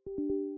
One, two,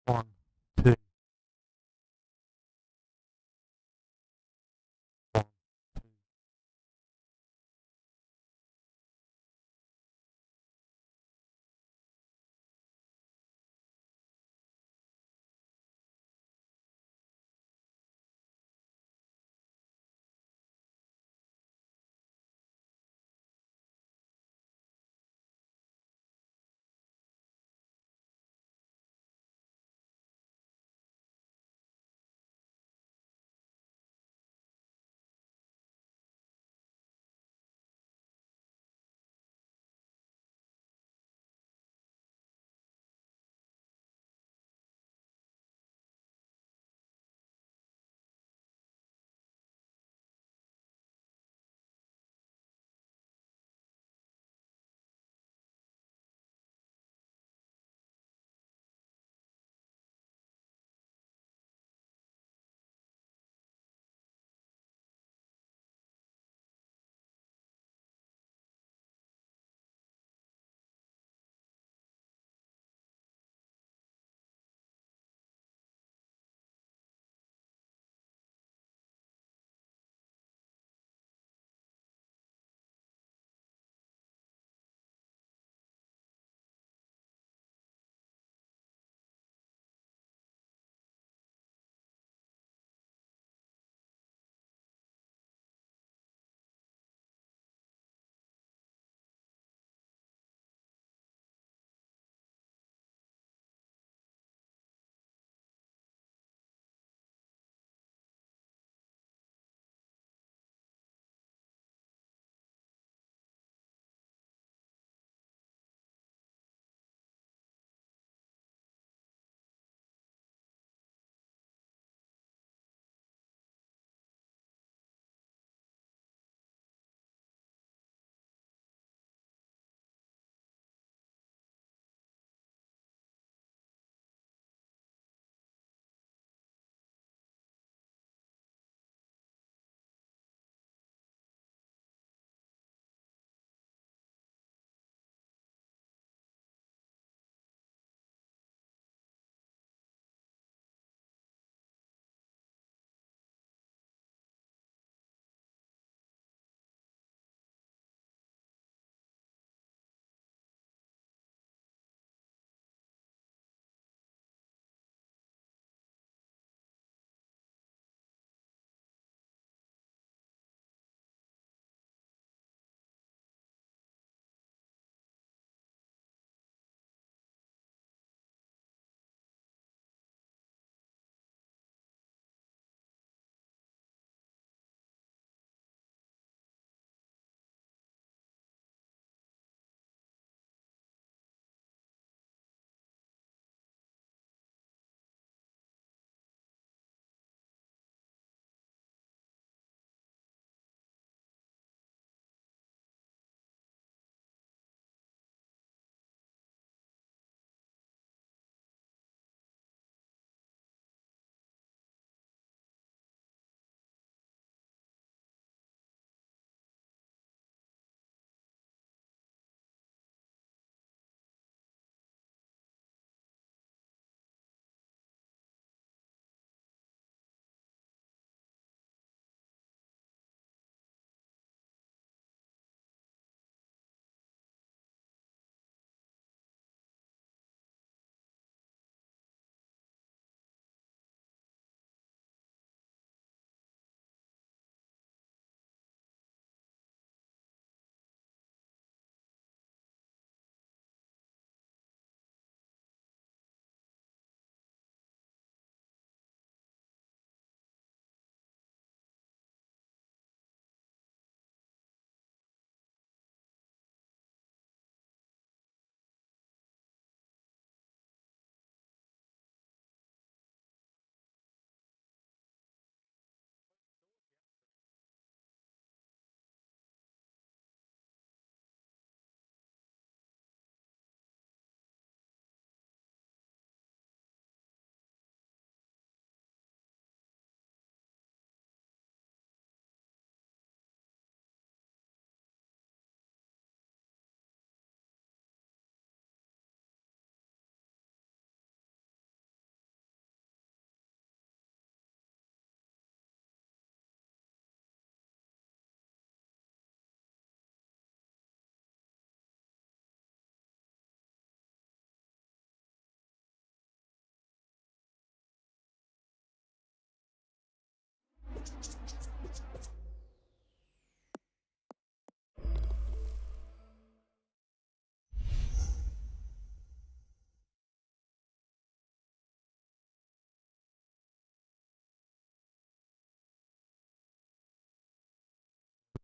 one, two.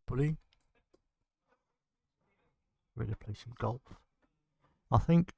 Bully. Ready to play some golf, I think.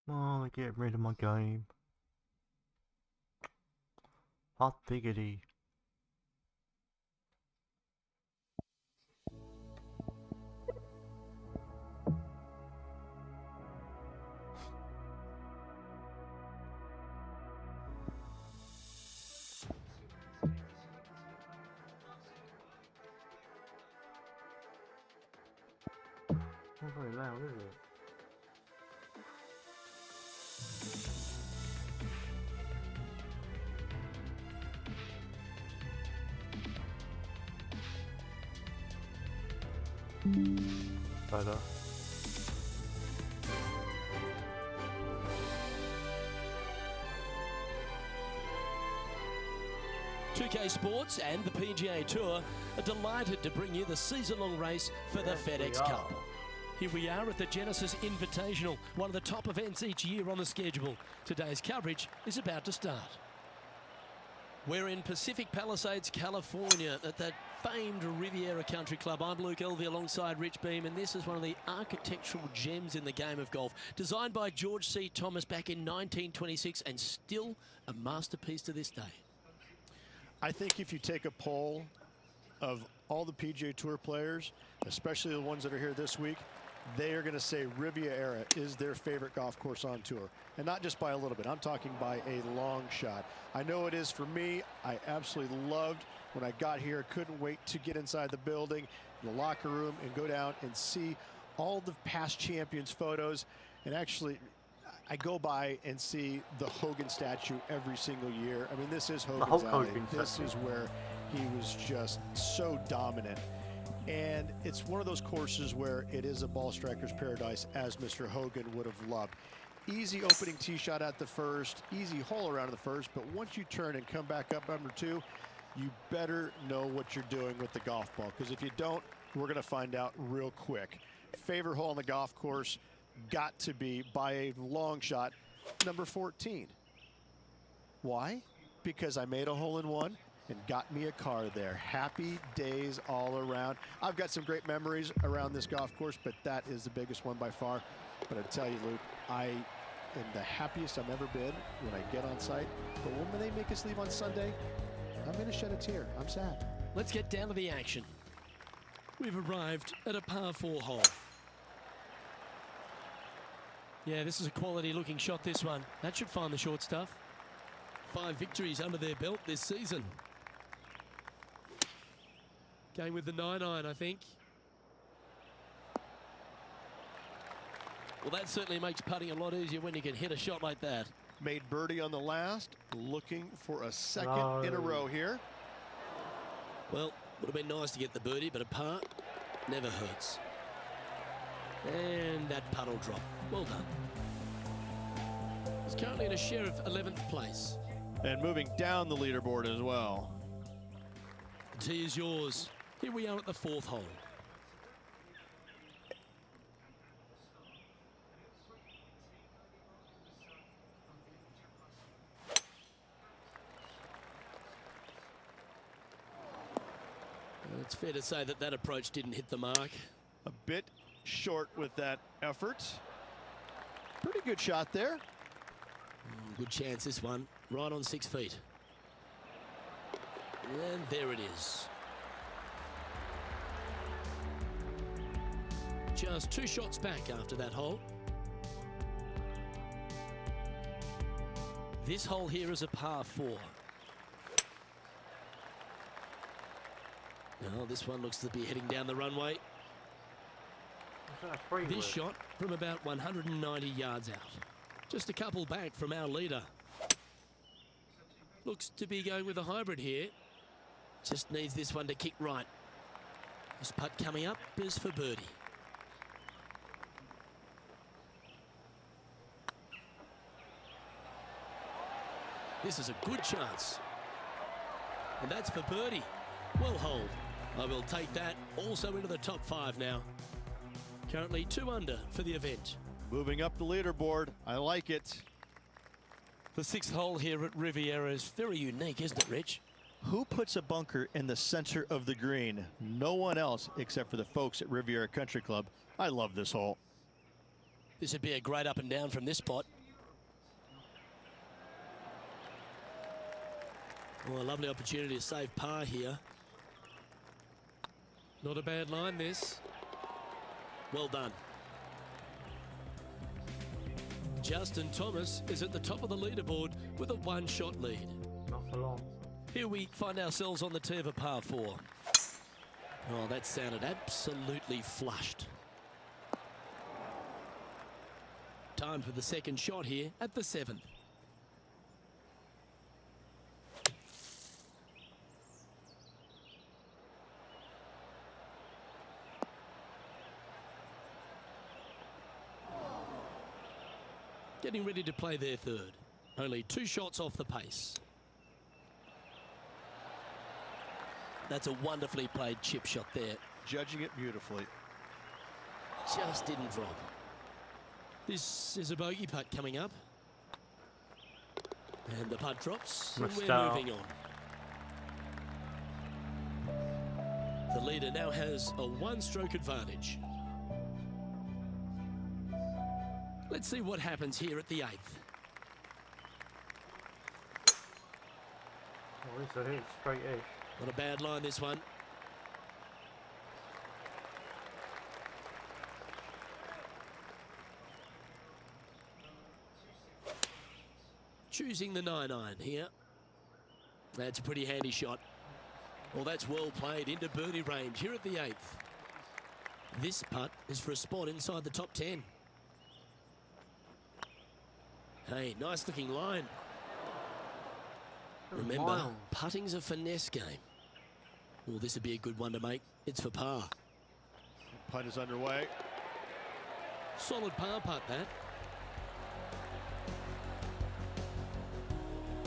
Oh, get rid of my game. Hot diggity. Not very loud, is it? Better. PGA Sports and the PGA Tour are delighted to bring you the season-long race for the FedEx Cup. Here we are at the Genesis Invitational, one of the top events each year on the schedule. Today's coverage is about to start. We're in Pacific Palisades, California, at the famed Riviera Country Club. I'm Luke Elvey alongside Rich Beam, and this is one of the architectural gems in the game of golf. Designed by George C. Thomas back in 1926 and still a masterpiece to this day. I think if you take a poll of all the PGA Tour players, especially the ones that are here this week, they are going to say Riviera is their favorite golf course on tour. And not just by a little bit. I'm talking by a long shot. I know it is for me. I absolutely loved when I got here. Couldn't wait to get inside the building, the locker room, and go down and see all the past champions photos. And actually, I go by and see the Hogan statue every single year. I mean, this is Hogan's alley. This is where he was just so dominant. And it's one of those courses where it is a ball striker's paradise, as Mr. Hogan would have loved. Easy opening tee shot at the first, easy hole around the first, but once you turn and come back up number two, you better know what you're doing with the golf ball, because if you don't, we're going to find out real quick. Favorite hole on the golf course got to be, by a long shot, number 14. Why? Because I made a hole-in-one and got me a car there. Happy days all around. I've got some great memories around this golf course, but that is the biggest one by far. But I tell you, Luke, I am the happiest I've ever been when I get on site. But when they make us leave on Sunday, I'm going to shed a tear. I'm sad. Let's get down to the action. We've arrived at a par 4 hole. Yeah, this is a quality looking shot, this one. That should find the short stuff. 5 victories under their belt this season. Going with the 9-iron, I think. Well, that certainly makes putting a lot easier when you can hit a shot like that. Made birdie on the last, looking for a second in a row here. Well, would have been nice to get the birdie, but a par never hurts. And that puddle drop. Well done. He's currently in a share of 11th place. And moving down the leaderboard as well. The tee is yours. Here we are at the 4th hole. It's fair to say that that approach didn't hit the mark. A bit short with that effort. Pretty good shot there. Good chance, this one. Right on 6 feet. And there it is. Just 2 shots back after that hole. This hole here is a par 4. Oh, this one looks to be heading down the runway. This shot from about 190 yards out. Just a couple back from our leader. Looks to be going with a hybrid here. Just needs this one to kick right. This putt coming up is for birdie. This is a good chance. And that's for birdie. Well holed. I will take that also into the top 5 now. Currently 2 under for the event. Moving up the leaderboard. I like it. The 6th hole here at Riviera is very unique, isn't it, Rich? Who puts a bunker in the center of the green? No one else except for the folks at Riviera Country Club. I love this hole. This would be a great up and down from this spot. Oh, a lovely opportunity to save par here. Not a bad line, this. Well done. Justin Thomas is at the top of the leaderboard with a 1-shot lead. Not for long. Here we find ourselves on the tee of a par 4. Oh, that sounded absolutely flushed. Time for the second shot here at the 7th. Getting ready to play their third. Only 2 shots off the pace. That's a wonderfully played chip shot there. Judging it beautifully. Just didn't drop. This is a bogey putt coming up. And the putt drops, and we're moving on. The leader now has a 1-stroke advantage. Let's see what happens here at the 8th. Oh, it's a hit, straight-ish. Not a bad line, this one. Choosing the 9-iron here. That's a pretty handy shot. Well, that's well played into birdie range here at the 8th. This putt is for a spot inside the top 10. Hey, nice looking line. Remember, putting's a finesse game. Well, this would be a good one to make. It's for par. Putt is underway. Solid par putt, that.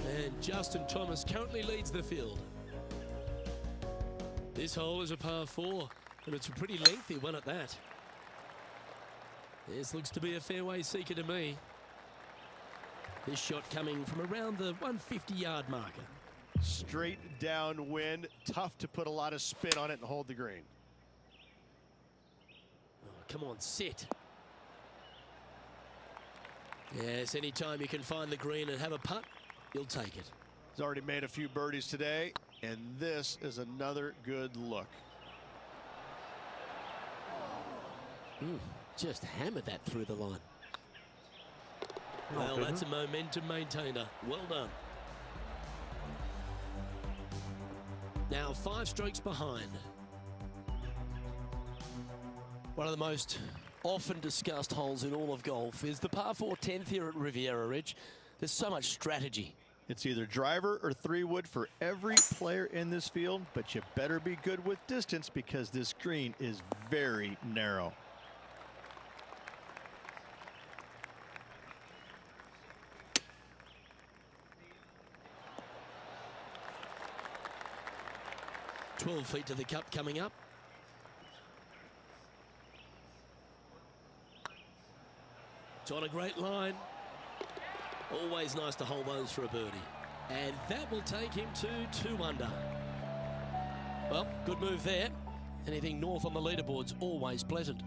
And Justin Thomas currently leads the field. This hole is a par 4, and it's a pretty lengthy one at that. This looks to be a fairway seeker to me. This shot coming from around the 150-yard marker. Straight downwind. Tough to put a lot of spin on it and hold the green. Oh, come on, sit. Yes, anytime you can find the green and have a putt, you'll take it. He's already made a few birdies today, and this is another good look. Just hammered that through the line. Well, that's a momentum maintainer. Well done. Now 5 strokes behind. One of the most often discussed holes in all of golf is the par 4 10th here at Riviera Ridge. There's so much strategy. It's either driver or 3-wood for every player in this field, but you better be good with distance because this green is very narrow. "12 feet to the cup coming up. It's on a great line. Always nice to hold those for a birdie. And that will take him to 2 under. Well, good move there. Anything north on the leaderboard's always pleasant.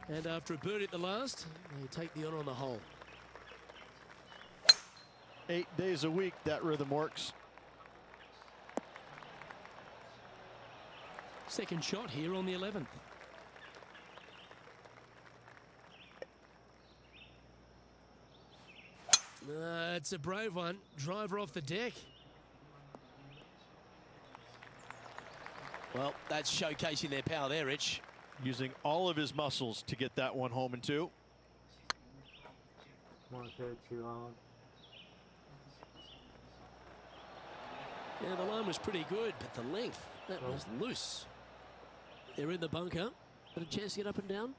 And after a birdie at the last, they take the honor on the hole. 8 days a week, that rhythm works. Second shot here on the 11th. It's a brave one. Driver off the deck. Well, that's showcasing their power there, Rich. Using all of his muscles to get that one home and two. Might go too hard. Yeah, the line was pretty good, but the length, that was loose. They're in the bunker. Got a chance to get up and down.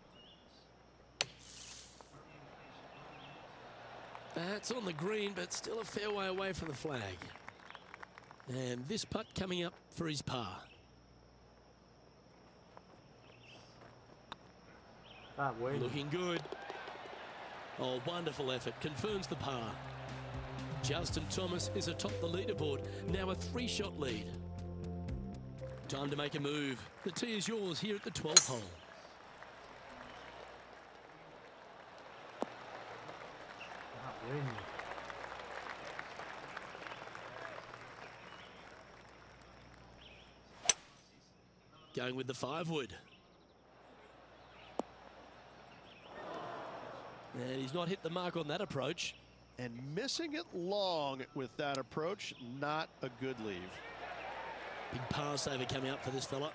That's on the green, but still a fair way away from the flag. And this putt coming up for his par. That win. Looking good. Oh, wonderful effort. Confirms the par. Justin Thomas is atop the leaderboard. Now a 3-shot lead. Time to make a move. The tee is yours here at the 12th hole. That win. Going with the 5-wood. And he's not hit the mark on that approach. And missing it long with that approach, not a good leave. Big par saver coming up for this fella.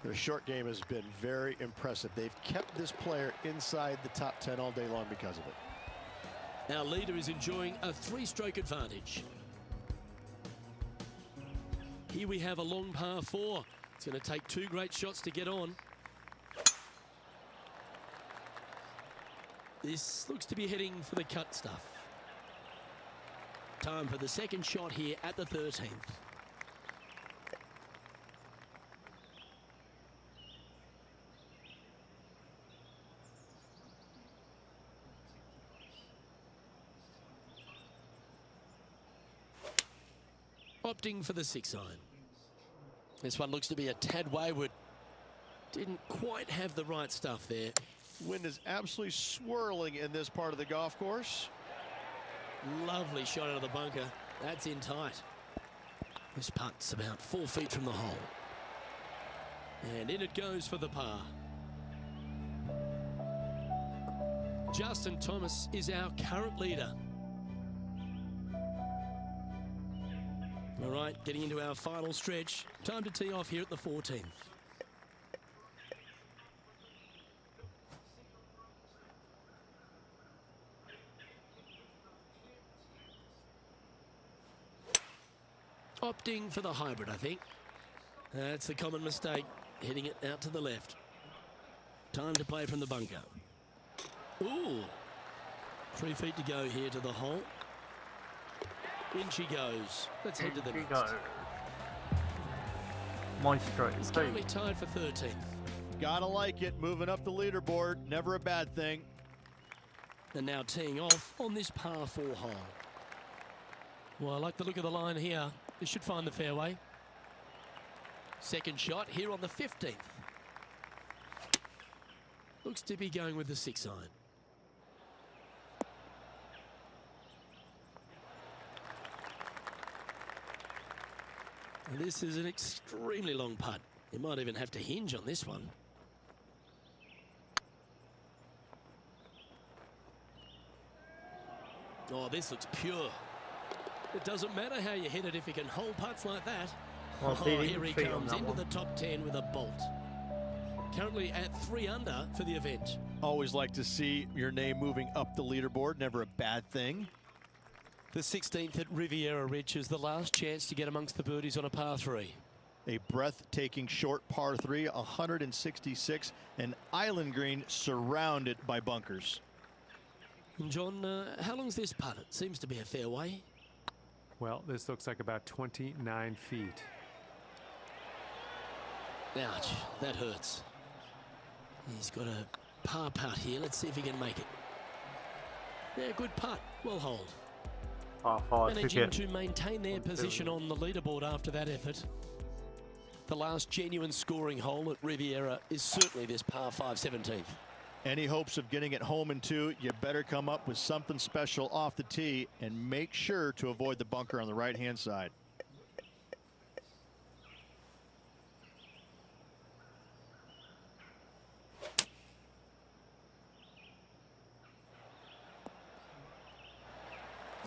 Their short game has been very impressive. They've kept this player inside the top 10 all day long because of it. Our leader is enjoying a 3-stroke advantage. Here we have a long par 4. It's going to take 2 great shots to get on. This looks to be heading for the cut stuff. Time for the second shot here at the 13th. Opting for the 6-iron. This one looks to be a tad wayward. Didn't quite have the right stuff there. Wind is absolutely swirling in this part of the golf course. Lovely shot out of the bunker. That's in tight. This putt's about 4 feet from the hole. And in it goes for the par. Justin Thomas is our current leader. All right, getting into our final stretch. Time to tee off here at the 14th. Opting for the hybrid, I think. That's the common mistake, hitting it out to the left. Time to play from the bunker. Ooh. 3 feet to go here to the hole. In she goes. Let's head to the next. Go. Maestro. It's currently tied for 13th. Gotta like it, moving up the leaderboard, never a bad thing. And now teeing off on this par 4 hole. Well, I like the look of the line here. This should find the fairway. Second shot here on the 15th. Looks to be going with the 6-iron. This is an extremely long putt. You might even have to hinge on this one. Oh, this looks pure. It doesn't matter how you hit it if you can hold putts like that. Well, Oh, here he comes into the top 10 with a bolt. Currently at 3 under for the event. Always like to see your name moving up the leaderboard, never a bad thing. The 16th at Riviera Ridge is the last chance to get amongst the birdies on a par 3. A breathtaking short par 3, 166, an island green surrounded by bunkers. And John, how long's this putt? It seems to be a fair way. Well, this looks like about 29 feet. Ouch, that hurts. He's got a par putt here. Let's see if he can make it. Yeah, good putt. Well hold. Par 5 Managing to maintain their position on the leaderboard after that effort. The last genuine scoring hole at Riviera is certainly this par 5 17th. Any hopes of getting it home in 2, you better come up with something special off the tee and make sure to avoid the bunker on the right-hand side.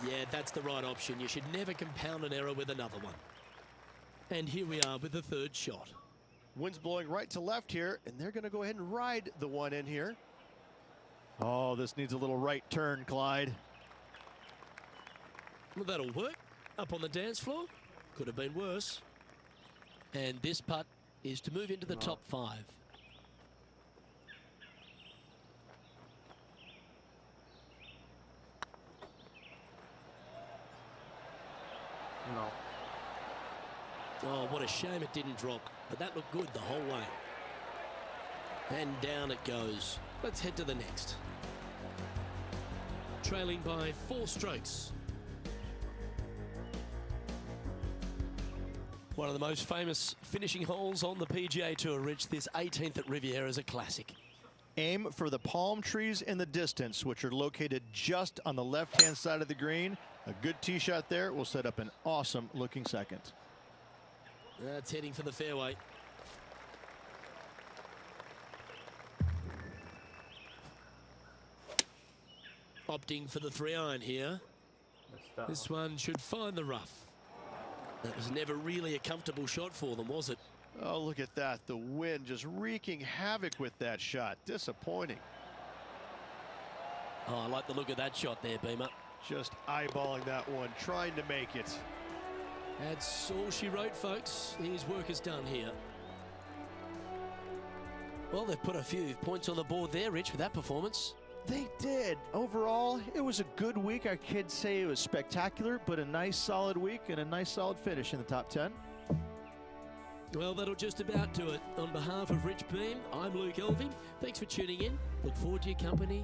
Yeah, that's the right option. You should never compound an error with another one. And here we are with the third shot. Wind's blowing right to left here, and they're going to go ahead and ride the one in here. Oh, this needs a little right turn, Clyde. Well, that'll work. Up on the dance floor. Could have been worse. And this putt is to move into the top 5. No. Oh, what a shame it didn't drop. But that looked good the whole way. And down it goes. Let's head to the next. Trailing by 4 strokes. One of the most famous finishing holes on the PGA Tour, Rich. This 18th at Riviera is a classic. Aim for the palm trees in the distance, which are located just on the left-hand side of the green. A good tee shot there will set up an awesome looking second. That's heading for the fairway. Opting for the 3-iron here. This one should find the rough. That was never really a comfortable shot for them, was it? Oh, look at that. The wind just wreaking havoc with that shot. Disappointing. Oh, I like the look of that shot there, Beamer. Just eyeballing that one, trying to make it. That's all she wrote, folks. His work is done here. Well, they've put a few points on the board there, Rich, with that performance. They did. Overall, it was a good week. I could say it was spectacular, but a nice solid week and a nice solid finish in the top 10. Well, that'll just about do it. On behalf of Rich Beam, I'm Luke Elving. Thanks for tuning in. Look forward to your company.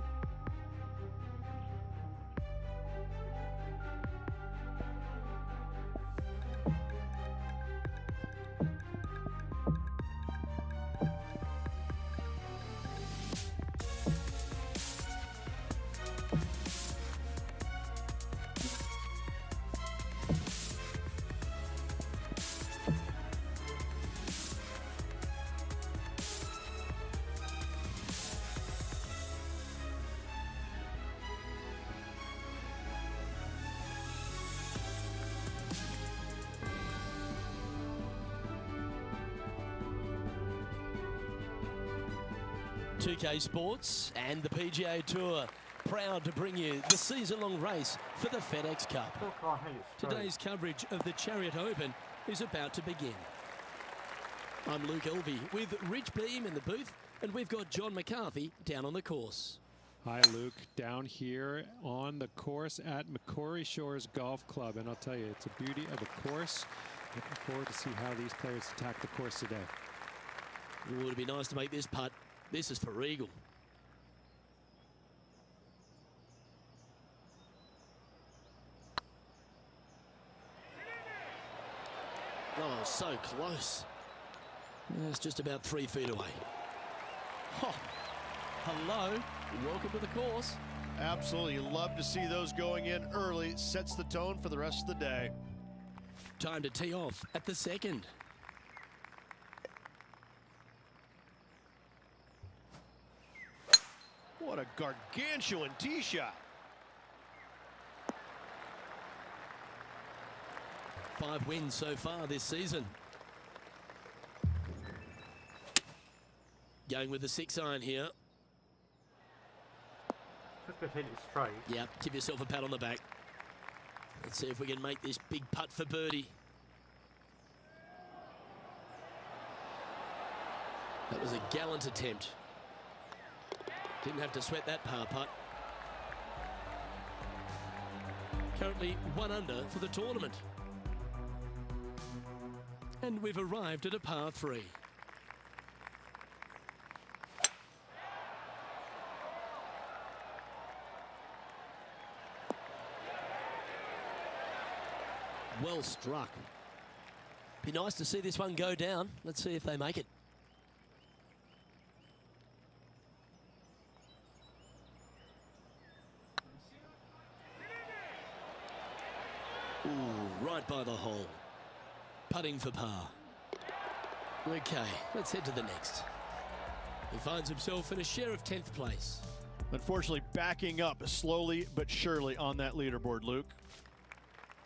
PGA Sports and the PGA Tour proud to bring you the season-long race for the FedEx Cup. Today's coverage of the Chariot Open is about to begin. I'm Luke Elvey with Rich Beam in the booth, and we've got John McCarthy down on the course. Hi, Luke. Down here on the course at Macquarie Shores Golf Club, and I'll tell you, it's a beauty of a course. Looking forward to see how these players attack the course today. It would be nice to make this putt. This is for eagle. Oh, so close. It's just about 3 feet away. Oh, hello. Welcome to the course. Absolutely. You love to see those going in early. Sets the tone for the rest of the day. Time to tee off at the second. What a gargantuan tee shot. 5 wins so far this season. Going with the 6-iron here. Just hit it straight. Yep, give yourself a pat on the back. Let's see if we can make this big putt for birdie. That was a gallant attempt. Didn't have to sweat that par putt. Currently 1 under for the tournament. And we've arrived at a par 3. Well struck. Be nice to see this one go down. Let's see if they make it. Ooh, right by the hole. Putting for par. Okay, let's head to the next. He finds himself in a share of 10th place. Unfortunately, backing up slowly but surely on that leaderboard, Luke.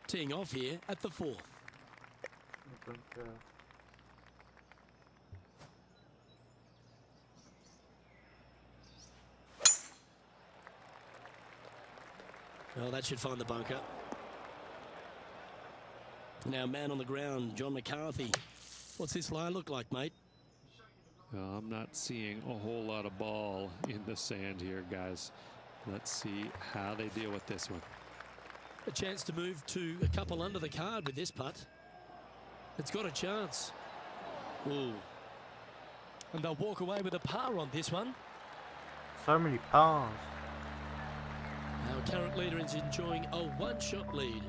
Teeing off here at the 4th. Well, that should find the bunker. Now, man on the ground, John McCarthy. What's this lie look like, mate? I'm not seeing a whole lot of ball in the sand here, guys. Let's see how they deal with this one. A chance to move to a couple under the card with this putt. It's got a chance. Ooh. And they'll walk away with a par on this one. So many pars. Our current leader is enjoying a one-shot lead.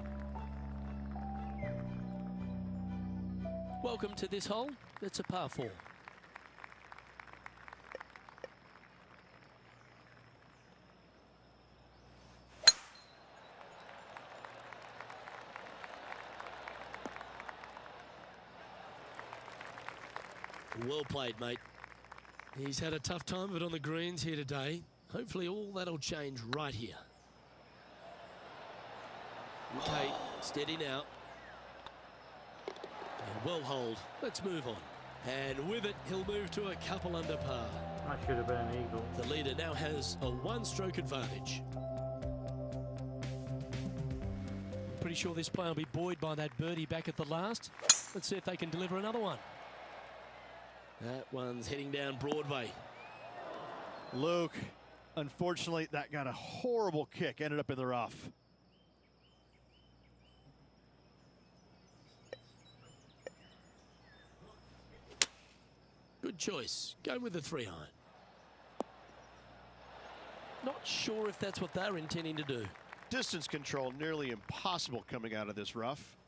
Welcome to this hole. It's a par 4. Well played, mate. He's had a tough time of it on the greens here today. Hopefully all that'll change right here. Okay, steady now. And well hold. Let's move on. And with it, he'll move to a couple under par. That should have been an eagle. The leader now has a one-stroke advantage. Pretty sure this player will be buoyed by that birdie back at the last. Let's see if they can deliver another one. That one's heading down Broadway. Luke, unfortunately, that got a horrible kick. Ended up in the rough. Good choice. Go with the 3-iron. Not sure if that's what they're intending to do. Distance control nearly impossible coming out of this rough.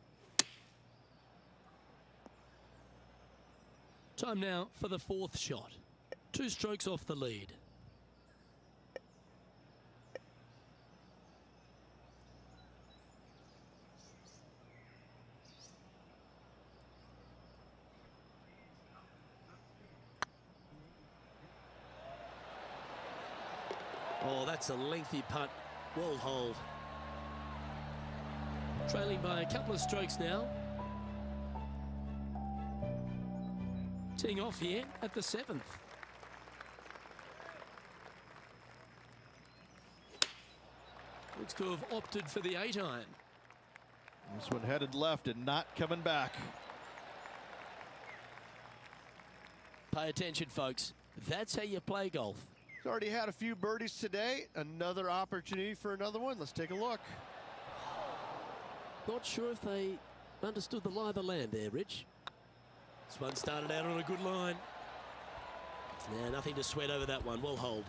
Time now for the 4th shot. 2 strokes off the lead. Oh, that's a lengthy putt. Well hold. Trailing by a couple of strokes now. Teeing off here at the 7th. Looks to have opted for the 8-iron. This one headed left and not coming back. Pay attention, folks. That's how you play golf. He's already had a few birdies today. Another opportunity for another one. Let's take a look. Not sure if they understood the lie of the land there, Rich. This one started out on a good line. Now, nothing to sweat over that one. Well hold.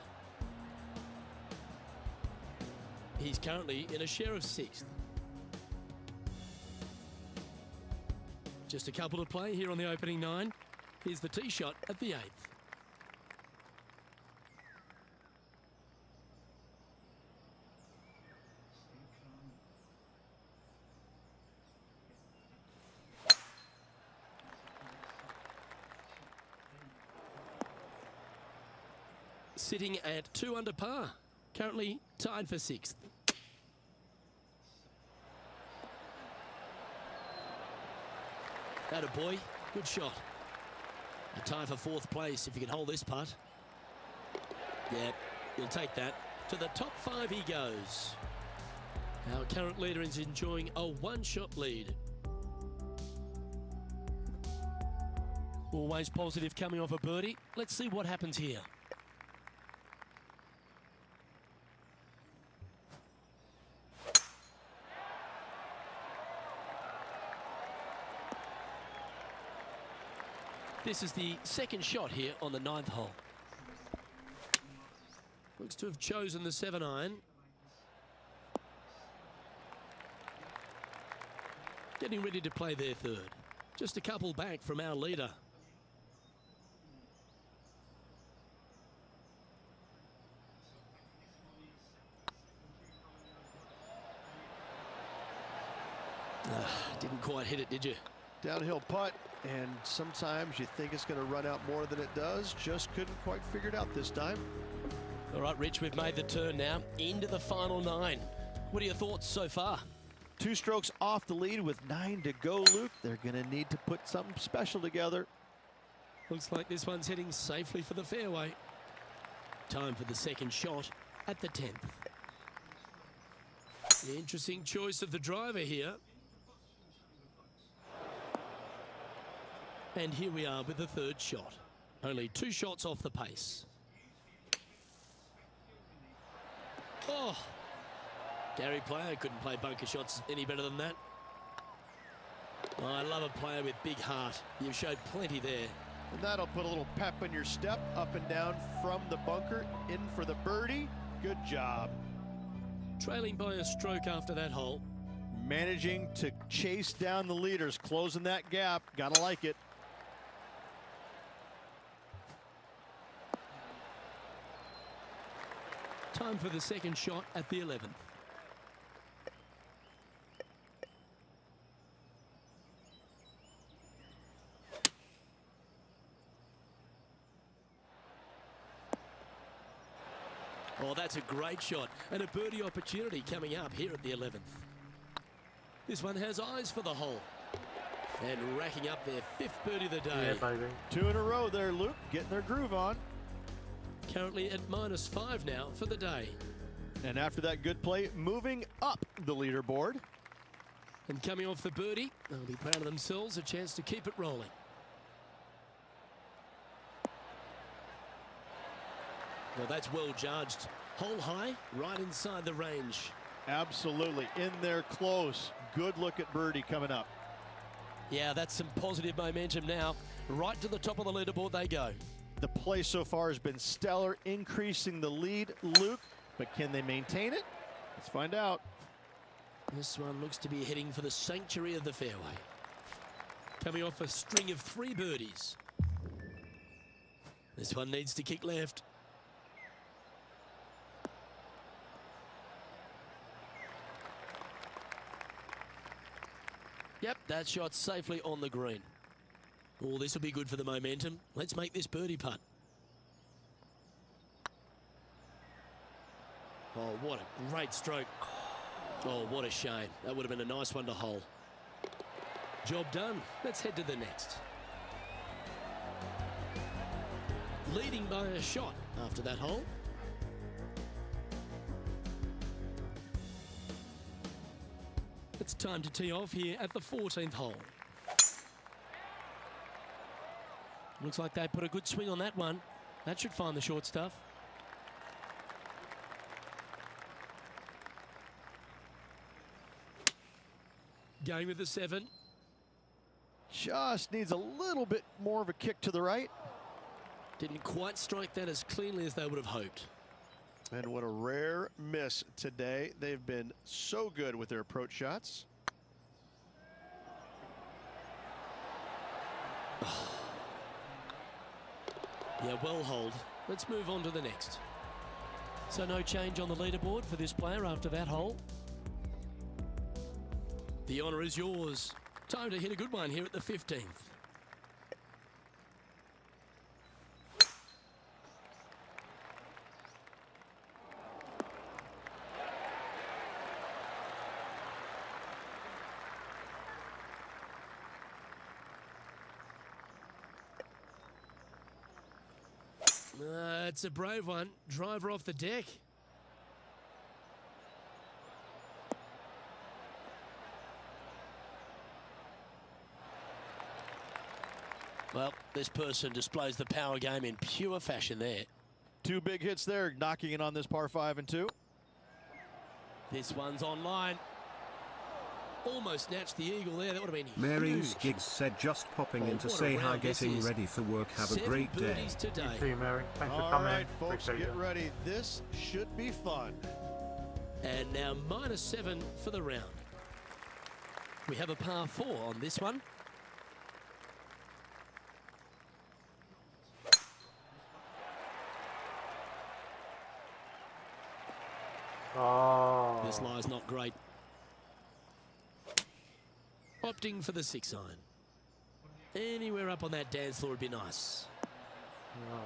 He's currently in a share of 6th. Just a couple to play here on the opening 9. Here's the tee shot at the 8th. Sitting at 2 under par, currently tied for 6th. Attaboy, good shot. A tie for 4th place if you can hold this putt. Yeah, you'll take that. To the top 5 he goes. Our current leader is enjoying a one-shot lead. Always positive coming off a birdie. Let's see what happens here. This is the 2nd shot here on the 9th hole. Looks to have chosen the 7-iron. Getting ready to play their 3rd. Just a couple back from our leader. Didn't quite hit it, did you? Downhill putt, and sometimes you think it's going to run out more than it does. Just couldn't quite figure it out this time. All right, Rich, we've made the turn now into the final 9. What are your thoughts so far? 2 strokes off the lead with 9 to go, Luke. They're going to need to put something special together. Looks like this one's heading safely for the fairway. Time for the second shot at the 10th. Interesting choice of the driver here. And here we are with the third shot. Only 2 shots off the pace. Oh! Gary Player couldn't play bunker shots any better than that. Oh, I love a player with big heart. You've showed plenty there. And that'll put a little pep in your step, up and down from the bunker, in for the birdie. Good job. Trailing by a stroke after that hole. Managing to chase down the leaders, closing that gap. Gotta like it. Time for the second shot at the 11th. Oh, that's a great shot and a birdie opportunity coming up here at the 11th. This one has eyes for the hole and racking up their 5th birdie of the day. Yeah, baby. 2 in a row there, Luke, getting their groove on. Currently at -5 now for the day. And after that good play, moving up the leaderboard. And coming off the birdie, they'll be proud of themselves, a chance to keep it rolling. Well, that's well judged. Hole high, right inside the range. Absolutely, in there close. Good look at birdie coming up. Yeah, that's some positive momentum now. Right to the top of the leaderboard they go. The play so far has been stellar, increasing the lead, Luke. But can they maintain it? Let's find out. This one looks to be heading for the sanctuary of the fairway. Coming off a string of 3 birdies. This one needs to kick left. Yep, that shot safely on the green. Oh, this will be good for the momentum. Let's make this birdie putt. Oh, what a great stroke. Oh, what a shame. That would have been a nice one to hole. Job done. Let's head to the next. Leading by a shot after that hole. It's time to tee off here at the 14th hole. Looks like they put a good swing on that one. That should find the short stuff. Going with the 7. Just needs a little bit more of a kick to the right. Didn't quite strike that as cleanly as they would have hoped. And what a rare miss today. They've been so good with their approach shots. Yeah, well holed. Let's move on to the next. So no change on the leaderboard for this player after that hole. The honour is yours. Time to hit a good one here at the 15th. It's a brave one. Driver off the deck. Well, this person displays the power game in pure fashion there. 2 big hits there, knocking it on this par 5 and 2. This one's online. Almost snatched the eagle there. That would have been Mary's huge. Gigs said just popping Oh, in to what a say hi, round this getting is. ready for work. Have a 7 great day. birdies today. See you, Mary. Thanks for All coming. right, folks, Appreciate get you. ready. This should be fun. And now -7 for the round. We have a par 4 on this one. Oh. This lie's not great. Opting for the 6 iron. Anywhere up on that dance floor would be nice. No.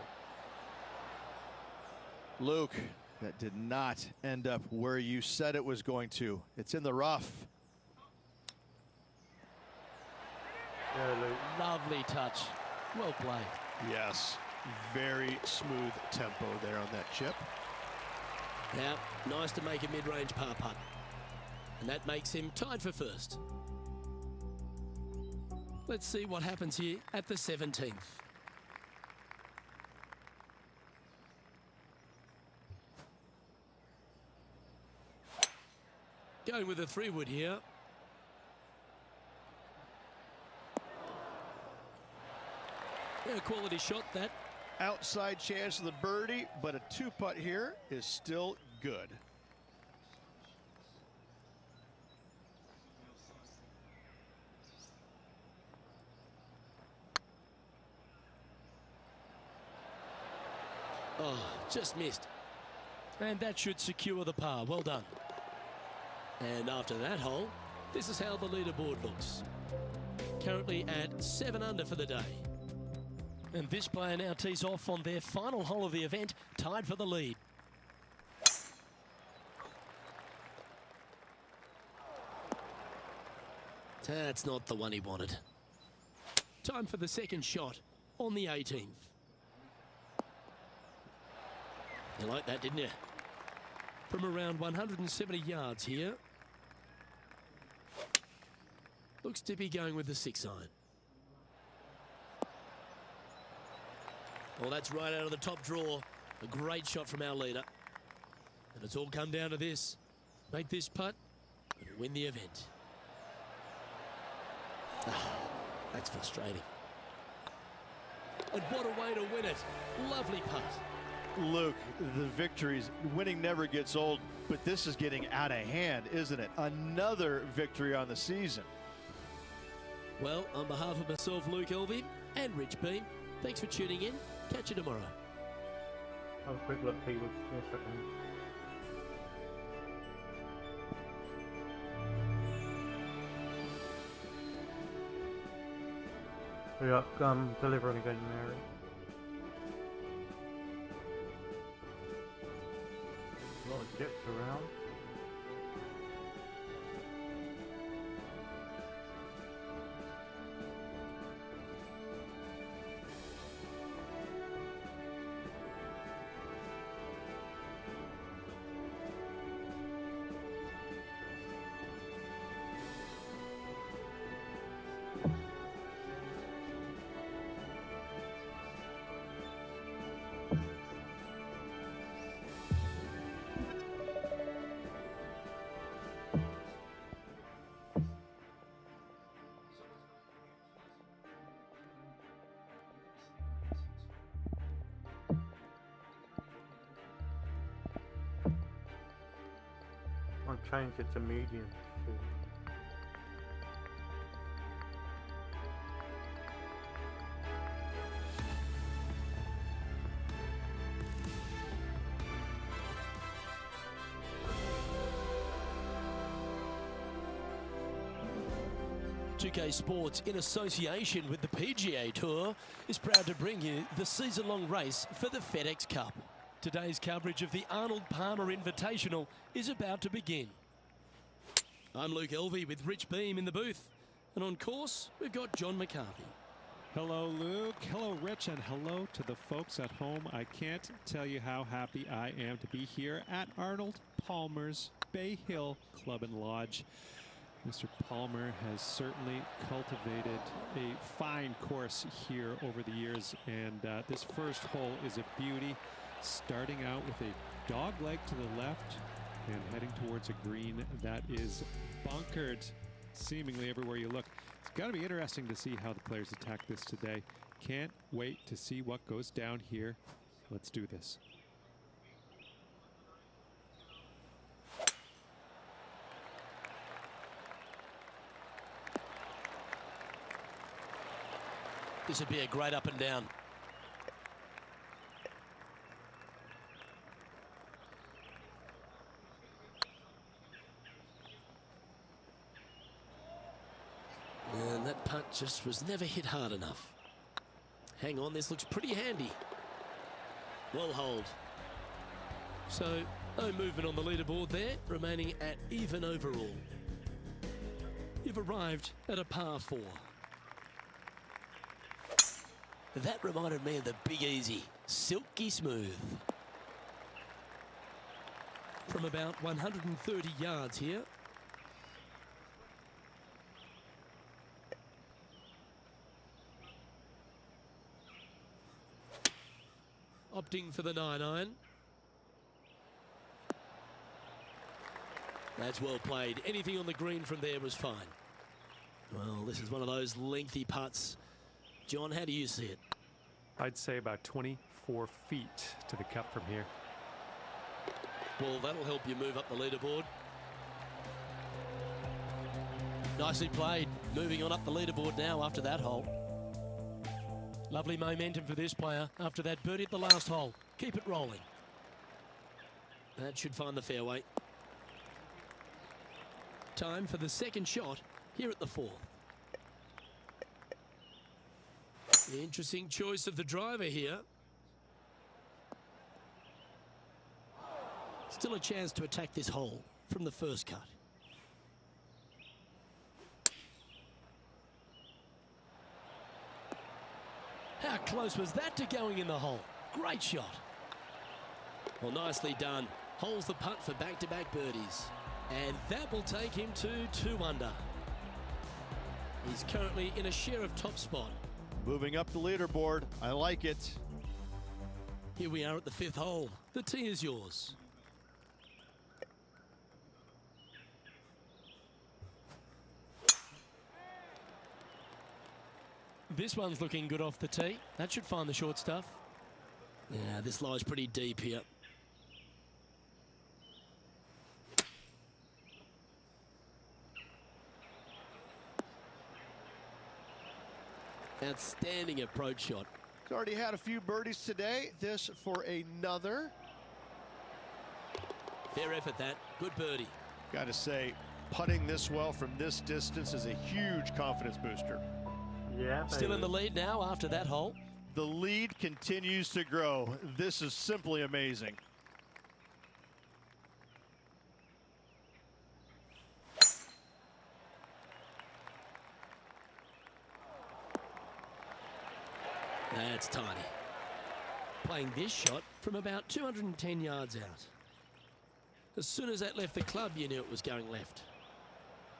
Luke, that did not end up where you said it was going to. It's in the rough. Yeah, Luke. Lovely touch. Well played. Yes, very smooth tempo there on that chip. Now, nice to make a mid-range par putt. And that makes him tied for first. Let's see what happens here at the 17th. Going with a 3-wood here. A quality shot that. Outside chance of the birdie, but a 2-putt here is still good. Oh, just missed. And that should secure the par. Well done. And after that hole, this is how the leaderboard looks. Currently at 7 under for the day. And this player now tees off on their final hole of the event, tied for the lead. That's not the one he wanted. Time for the second shot on the 18th. You like that, didn't you? From around 170 yards here. Looks to be going with the 6-iron. Well, that's right out of the top draw. A great shot from our leader. And it's all come down to this. Make this putt and win the event. That's frustrating. And what a way to win it. Lovely putt. Luke, the victories, winning never gets old, but this is getting out of hand, isn't it? Another victory on the season. Well, on behalf of myself, Luke Elvey, and Rich Beam, thanks for tuning in. Catch you tomorrow. Have a quick look, people. In a second. Hurry up, delivering again, Mary. A lot of dips around. I'll change it to medium soon. 2K Sports, in association with the PGA Tour, is proud to bring you the season-long race for the FedEx Cup. Today's coverage of the Arnold Palmer Invitational is about to begin. I'm Luke Elvey with Rich Beam in the booth. And on course, we've got John McCarthy. Hello, Luke. Hello, Rich. And hello to the folks at home. I can't tell you how happy I am to be here at Arnold Palmer's Bay Hill Club and Lodge. Mr. Palmer has certainly cultivated a fine course here over the years, and this first hole is a beauty, starting out with a dog leg to the left and heading towards a green that is bunkered seemingly everywhere you look. It's got to be interesting to see how the players attack this today. Can't wait to see what goes down here. Let's do this. This would be a great up and down. And that putt just was never hit hard enough. Hang on, this looks pretty handy. Well holed. So no movement on the leaderboard there, remaining at even overall. You've arrived at a par 4. That reminded me of the Big Easy, silky smooth. From about 130 yards here. Opting for the 9-iron. That's well played. Anything on the green from there was fine. Well, this is one of those lengthy putts. John, how do you see it? I'd say about 24 feet to the cup from here. Well, that'll help you move up the leaderboard. Nicely played. Moving on up the leaderboard now after that hole. Lovely momentum for this player after that birdie at the last hole. Keep it rolling. That should find the fairway. Time for the second shot here at the 4th. Interesting choice of the driver here. Still a chance to attack this hole from the first cut. How close was that to going in the hole? Great shot. Well, nicely done. Holds the putt for back-to-back birdies. And that will take him to 2 under. He's currently in a share of top spot. Moving up the leaderboard. I like it. Here we are at the 5th hole. The tee is yours. This one's looking good off the tee. That should find the short stuff. Yeah, this lies pretty deep here. Outstanding approach shot. He's already had a few birdies today. This for another. Fair effort that. Good birdie. Got to say, putting this well from this distance is a huge confidence booster. Yeah, Still in the lead now after that hole. The lead continues to grow. This is simply amazing. That's tiny. Playing this shot from about 210 yards out. As soon as that left the club, you knew it was going left.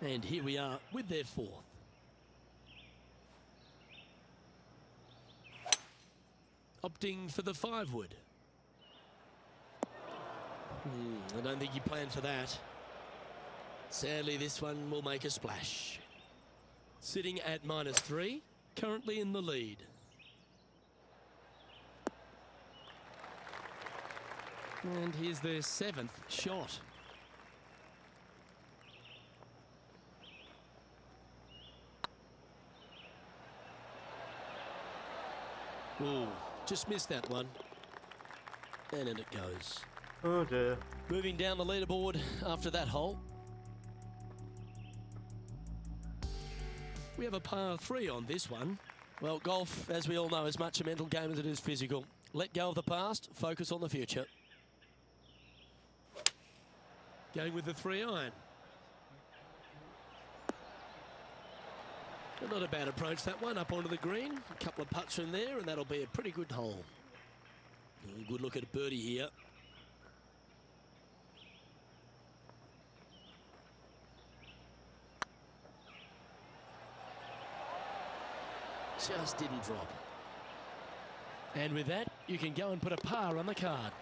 And here we are with their 4th. Opting for the 5-wood. I don't think you planned for that. Sadly, this one will make a splash. Sitting at -3, currently in the lead. And here's their 7th shot. Ooh, just missed that one. And in it goes. Oh dear. Moving down the leaderboard after that hole. We have a par 3 on this one. Well, golf, as we all know, is much a mental game as it is physical. Let go of the past, focus on the future. Going with the 3-iron. Not a bad approach, that one, up onto the green. A couple of putts from there, and that'll be a pretty good hole. Good look at a birdie here. Just didn't drop. And with that, you can go and put a par on the card.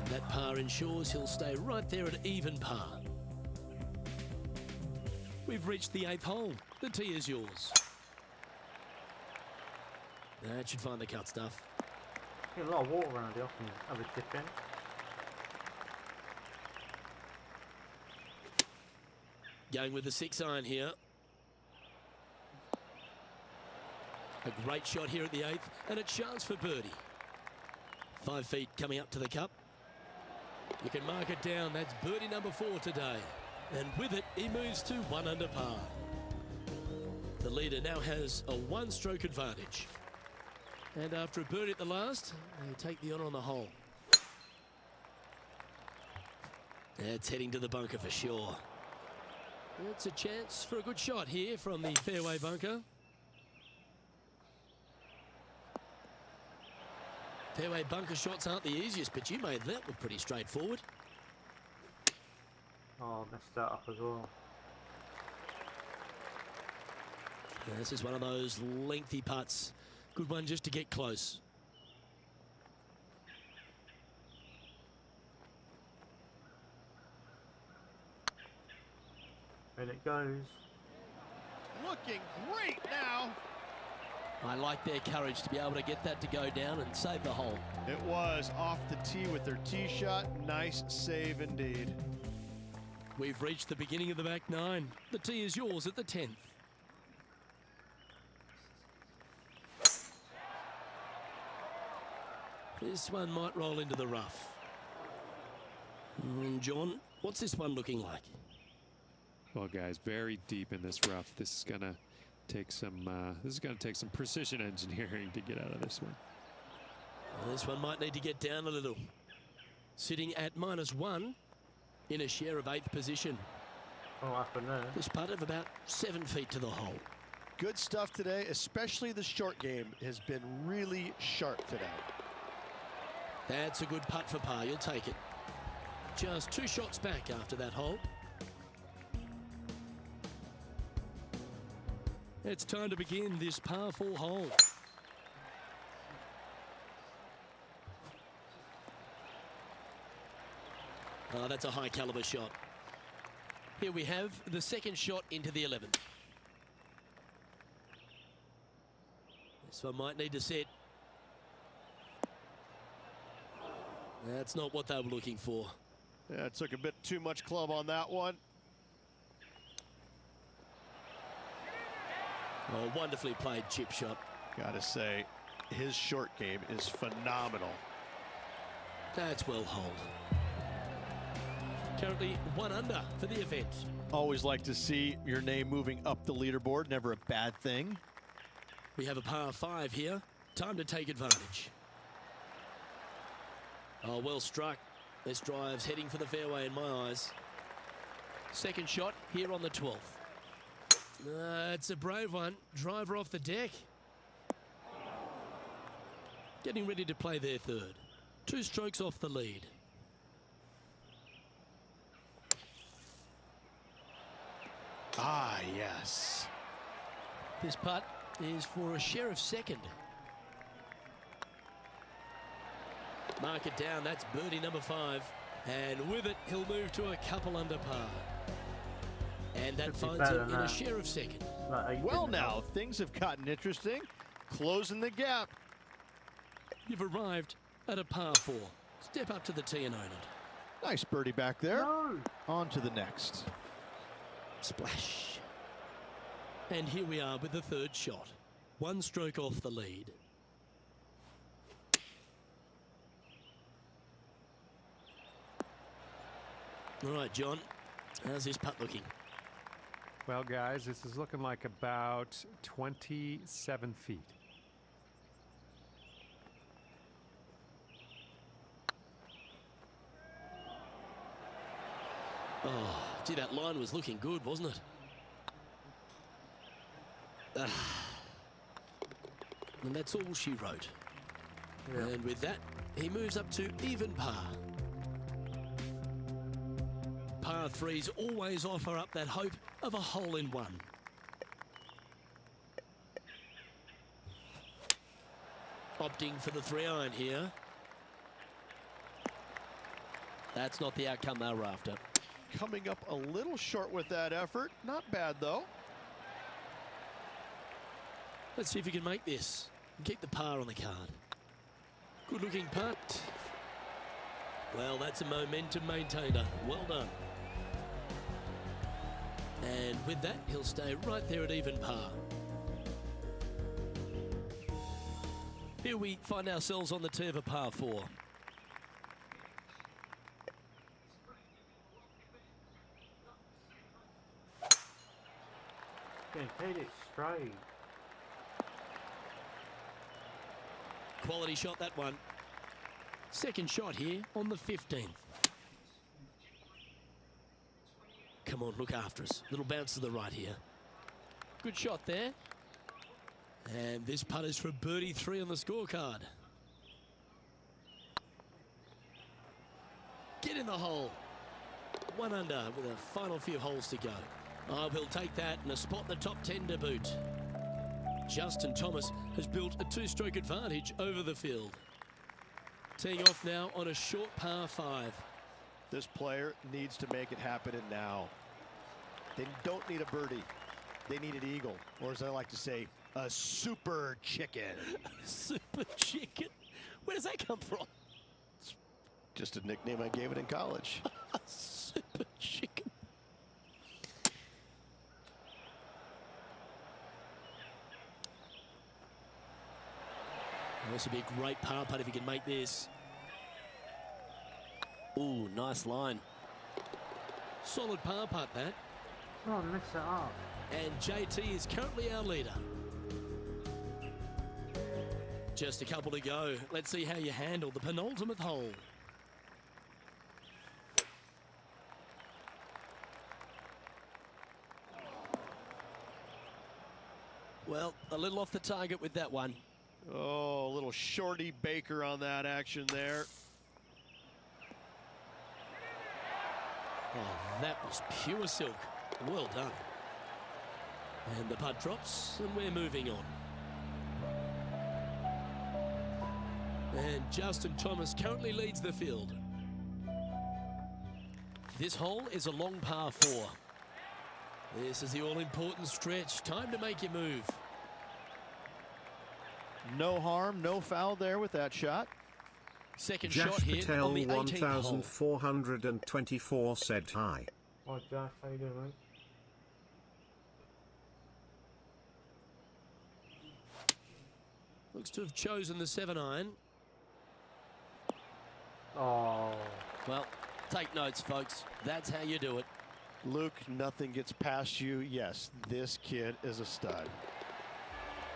And that par ensures he'll stay right there at even par. We've reached the 8th hole. The tee is yours. That should find the cut stuff. Get a lot of water around here and have a dip in. Going with the 6-iron here. A great shot here at the 8th, and a chance for birdie. 5 feet coming up to the cup. You can mark it down. That's birdie number 4 today. And with it, he moves to 1 under par. The leader now has a one-stroke advantage. And after a birdie at the last, they take the honour on the hole. It's heading to the bunker for sure. It's a chance for a good shot here from the fairway bunker. Fairway bunker shots aren't the easiest, but you made that look pretty straightforward. Oh, messed that up as well. Yeah, this is one of those lengthy putts. Good one just to get close. And it goes. Looking great now. I like their courage to be able to get that to go down and save the hole. It was off the tee with their tee shot. Nice save indeed. We've reached the beginning of the back nine. The tee is yours at the 10th. This one might roll into the rough. And John, what's this one looking like? Well, guys, very deep in this rough. This is gonna take some precision engineering to get out of this one. Well, this one might need to get down a little. Sitting at -1 in a share of 8th position. What happened there? This putt of about 7 feet to the hole. Good stuff today, especially the short game has been really sharp today. That's a good putt for par. You'll take it. Just 2 shots back after that hole. It's time to begin this par 4 hole. Oh, that's a high caliber shot. Here we have the second shot into the 11th. This one might need to set. That's not what they were looking for. Yeah, it took a bit too much club on that one. Oh, wonderfully played chip shot. Gotta say, his short game is phenomenal. That's well holed. Currently 1 under for the event. Always like to see your name moving up the leaderboard. Never a bad thing. We have a par 5 here. Time to take advantage. Oh, well struck. This drive's heading for the fairway in my eyes. Second shot here on the 12th. It's a brave one. Driver off the deck. Getting ready to play their third. 2 strokes off the lead. Ah, yes. This putt is for a share of second. Mark it down. That's birdie number 5. And with it, he'll move to a couple under par. And that finds him in a share of second. Well, now, things have gotten interesting. Closing the gap. You've arrived at a par 4. Step up to the tee and own it. Nice birdie back there. No. On to the next. Splash. And here we are with the third shot. 1 stroke off the lead. All right, John, how's this putt looking? Well, guys, this is looking like about 27 feet. Oh, gee, that line was looking good, wasn't it? And that's all she wrote. Yeah. And with that, he moves up to even par. Par 3s always offer up that hope of a hole-in-one. Opting for the 3-iron here. That's not the outcome they were after. Coming up a little short with that effort. Not bad, though. Let's see if he can make this and keep the par on the card. Good-looking putt. Well, that's a momentum maintainer. Well done. And with that, he'll stay right there at even par. Here we find ourselves on the tee of a par 4. Getting hit it straight. Quality shot, that one. Second shot here on the 15th. Come on, look after us. Little bounce to the right here. Good shot there. And this putt is for birdie 3 on the scorecard. Get in the hole. 1 under with a final few holes to go. Oh, we'll take that and a spot in the top 10 to boot. Justin Thomas has built a 2-stroke advantage over the field. Teeing off now on a short par 5. This player needs to make it happen and now. They don't need a birdie. They need an eagle, or as I like to say, a super chicken. Super chicken? Where does that come from? It's just a nickname I gave it in college. Super chicken. This would be a great par putt if he can make this. Ooh, nice line. Solid par putt, that. Oh, mess it up. And JT is currently our leader. Just a couple to go. Let's see how you handle the penultimate hole. Well, a little off the target with that one. Oh, a little shorty Baker on that action there. Oh, that was pure silk. Well done. And the putt drops, and we're moving on. And Justin Thomas currently leads the field. This hole is a long par 4. This is the all-important stretch. Time to make your move. No harm, no foul there with that shot. Second Josh shot here Patel on the 18th hole. 1424 said hi. Hi Josh, how you doing, mate? Looks to have chosen the 7-iron. Oh. Well, take notes, folks. That's how you do it. Luke, nothing gets past you. Yes, this kid is a stud.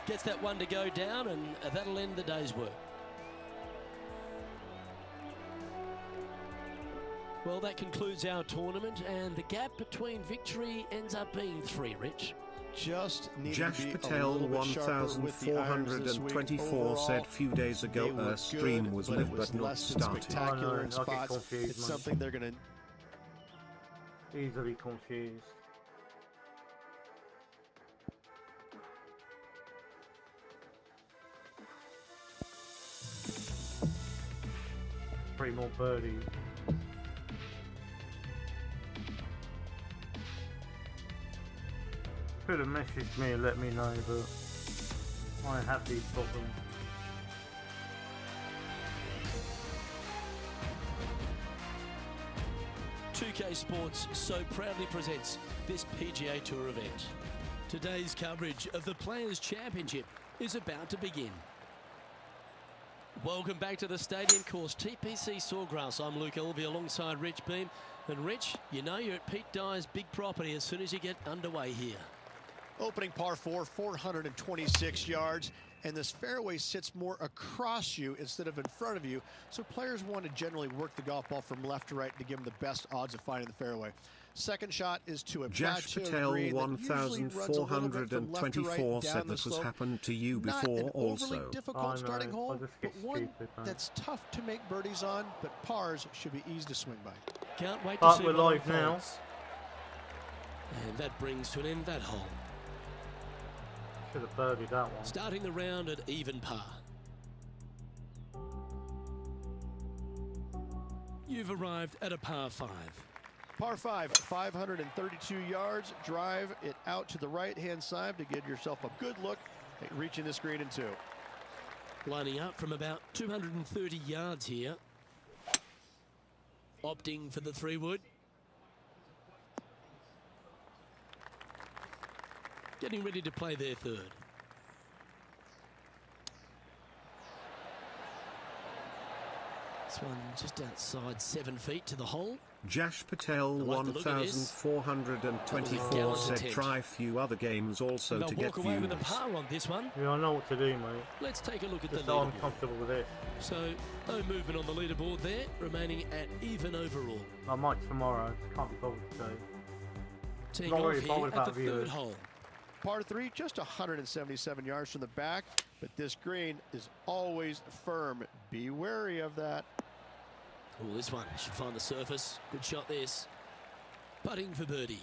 Gets that one to go down, and that'll end the day's work. Well, that concludes our tournament, and the gap between victory ends up being 3, Rich. Just need Josh to be Patel a little bit sharper with the irons this week. 1424 Overall, said few days they ago were stream good, was but live it was but not less than started. spectacular Oh, no, in I get spots. confused, It's man. something they're going to Easily confused. Three more birdies. Could have messaged me and let me know, but I have these problems. .2K Sports so proudly presents this PGA Tour event. Today's coverage of the Players' Championship is about to begin. Welcome back to the stadium course, TPC Sawgrass. I'm Luke Elvey alongside Rich Beam. And Rich, you know you're at Pete Dye's big property as soon as you get underway here. Opening par 4, 426 yards, and this fairway sits more across you instead of in front of you, so players want to generally work the golf ball from left to right to give them the best odds of finding the fairway. Second shot is to a Josh plateau Patel green that usually runs a little bit from left to right 1424 down said the this has slope. happened to you Not before an overly also. difficult I know, starting I hole, just but get one stupid, man. that's tough to make birdies on, but pars should be easy to swing by. Can't wait to But see we're what live now. unfolds. And that brings to an end that hole. Should have birdied that one. Starting the round at even par. You've arrived at a par 5. Par 5, 532 yards. Drive it out to the right-hand side to give yourself a good look at reaching this green in 2. Lining up from about 230 yards here. Opting for the 3-wood. Getting ready to play their 3rd. This one just outside 7 feet to the hole. Jash Patel like the look of this. 1424 Gallant said attempt. try few other games also They'll to get walk away with a views. par on this one. Yeah, I know what to do, mate. Let's take a look at Just the so I'm leaderboard. comfortable with this. So, no movement on the leaderboard there, remaining at even overall. I might tomorrow. Just can't be bothered today. Teeing Not off really here bothered at the about viewers. third hole. Par 3, just 177 yards from the back, but this green is always firm. Be wary of that. Oh, this one should find the surface. Good shot this. Putting for birdie.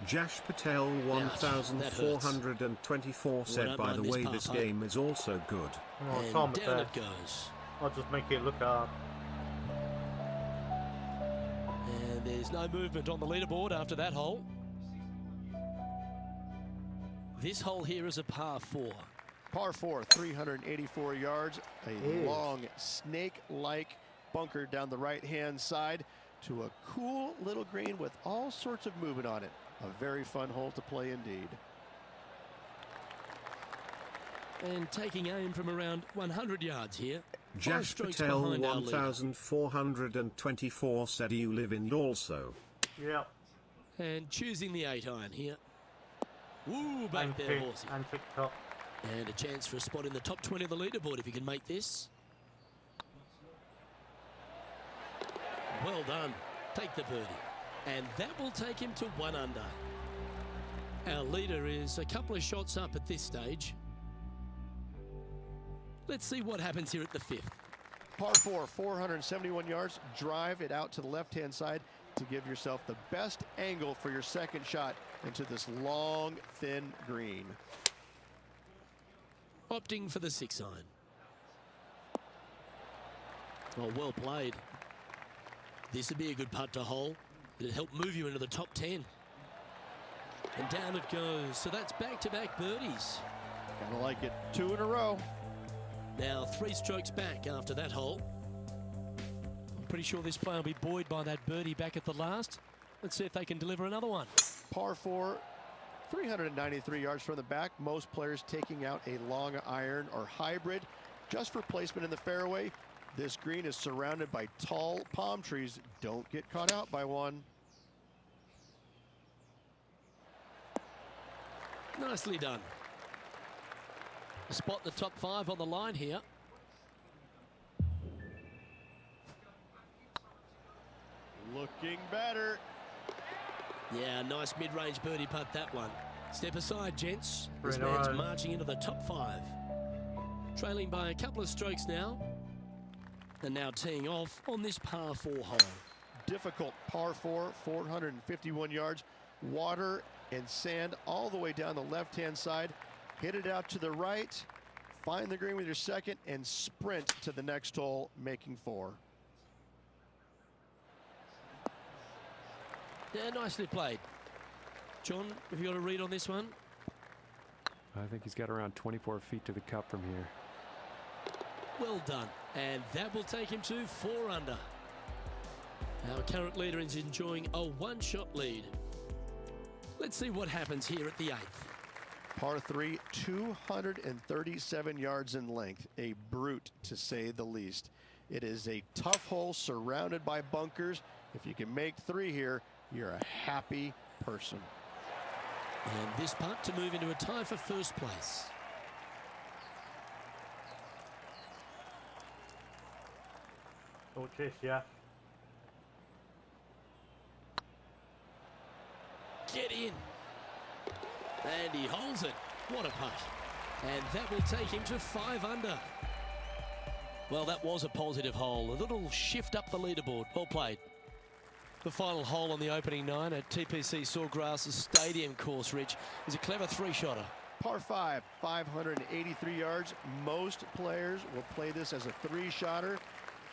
Jash Patel 1424 said, don't by the mind this way, par this putt. game is also good. Oh, And Tom, down it goes. I'll just make it look hard. And there's no movement on the leaderboard after that hole. This hole here is a par 4. Par 4, 384 yards, a long snake-like bunker down the right-hand side to a cool little green with all sorts of movement on it. A very fun hole to play indeed. And taking aim from around 100 yards here. 5 Jash strokes Patel behind our leader. 1424 said you live in also. Yeah. And choosing the 8-iron here. Woo, back And there, tick, horsey. and tick top. And a chance for a spot in the top 20 of the leaderboard if you can make this. Well done. Take the birdie. And that will take him to 1 under. Our leader is a couple of shots up at this stage. Let's see what happens here at the 5th. Par 4, 471 yards. Drive it out to the left-hand side to give yourself the best angle for your second shot into this long, thin green. Opting for the 6-iron. Oh, well played. This would be a good putt to hole. It'll help move you into the top 10. And down it goes. So that's back-to-back birdies. Kind of like it. 2 in a row. Now 3 strokes back after that hole. I'm pretty sure this player will be buoyed by that birdie back at the last. Let's see if they can deliver another one. Par 4, 393 yards from the back. Most players taking out a long iron or hybrid just for placement in the fairway. This green is surrounded by tall palm trees. Don't get caught out by one. Nicely done. A spot in the top 5 on the line here. Looking better. Yeah, nice mid-range birdie putt, that one. Step aside, gents. This Three in a man's row. marching into the top 5. Trailing by a couple of strokes now. And now teeing off on this par 4 hole. Difficult par 4, 451 yards. Water and sand all the way down the left-hand side. Hit it out to the right. Find the green with your second and sprint to the next hole, making 4. Yeah, nicely played. John, have you got a read on this one? I think he's got around 24 feet to the cup from here. Well done. And that will take him to 4 under. Our current leader is enjoying a 1-shot lead. Let's see what happens here at the 8th. Par 3, 237 yards in length. A brute, to say the least. It is a tough hole surrounded by bunkers. If you can make 3 here, you're a happy person. And this putt to move into a tie for first place. Oh, cheers, yeah. Get in. And he holds it. What a putt. And that will take him to 5 under. Well, that was a positive hole. A little shift up the leaderboard. Well played. The final hole on the opening 9 at TPC Sawgrass Stadium course, Rich, is a clever 3-shotter. Par 5, 583 yards. Most players will play this as a 3-shotter.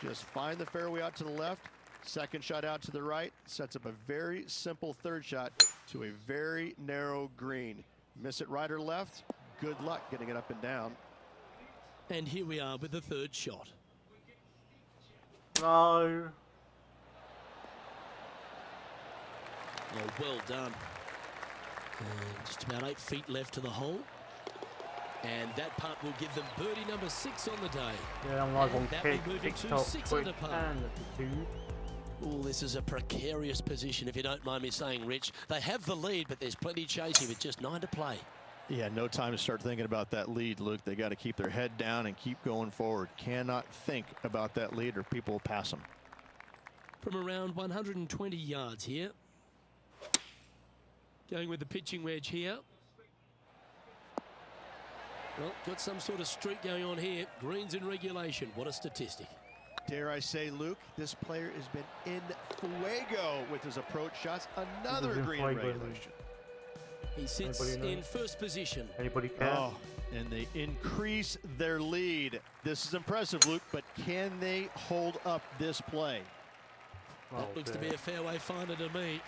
Just find the fairway out to the left. Second shot out to the right. Sets up a very simple 3rd shot to a very narrow green. Miss it right or left. Good luck getting it up and down. And here we are with the 3rd shot. No. Oh, well done. And just about 8 feet left to the hole. And that putt will give them birdie number 6 on the day. Yeah, I'm live on And that kick, will move him to TikTok, 6 Twitch, under par. and YouTube. Oh, this is a precarious position, if you don't mind me saying, Rich. They have the lead, but there's plenty chasing with just 9 to play. Yeah, no time to start thinking about that lead, Luke. They got to keep their head down and keep going forward. Cannot think about that lead or people will pass them. From around 120 yards here. Going with the pitching wedge here. Well, got some sort of streak going on here. Greens in regulation. What a statistic. Dare I say, Luke, this player has been in fuego with his approach shots. Another green in regulation. He sits in first position. Anybody care? Oh, and they increase their lead. This is impressive, Luke, but can they hold up this play? That looks to be a fairway finder to me.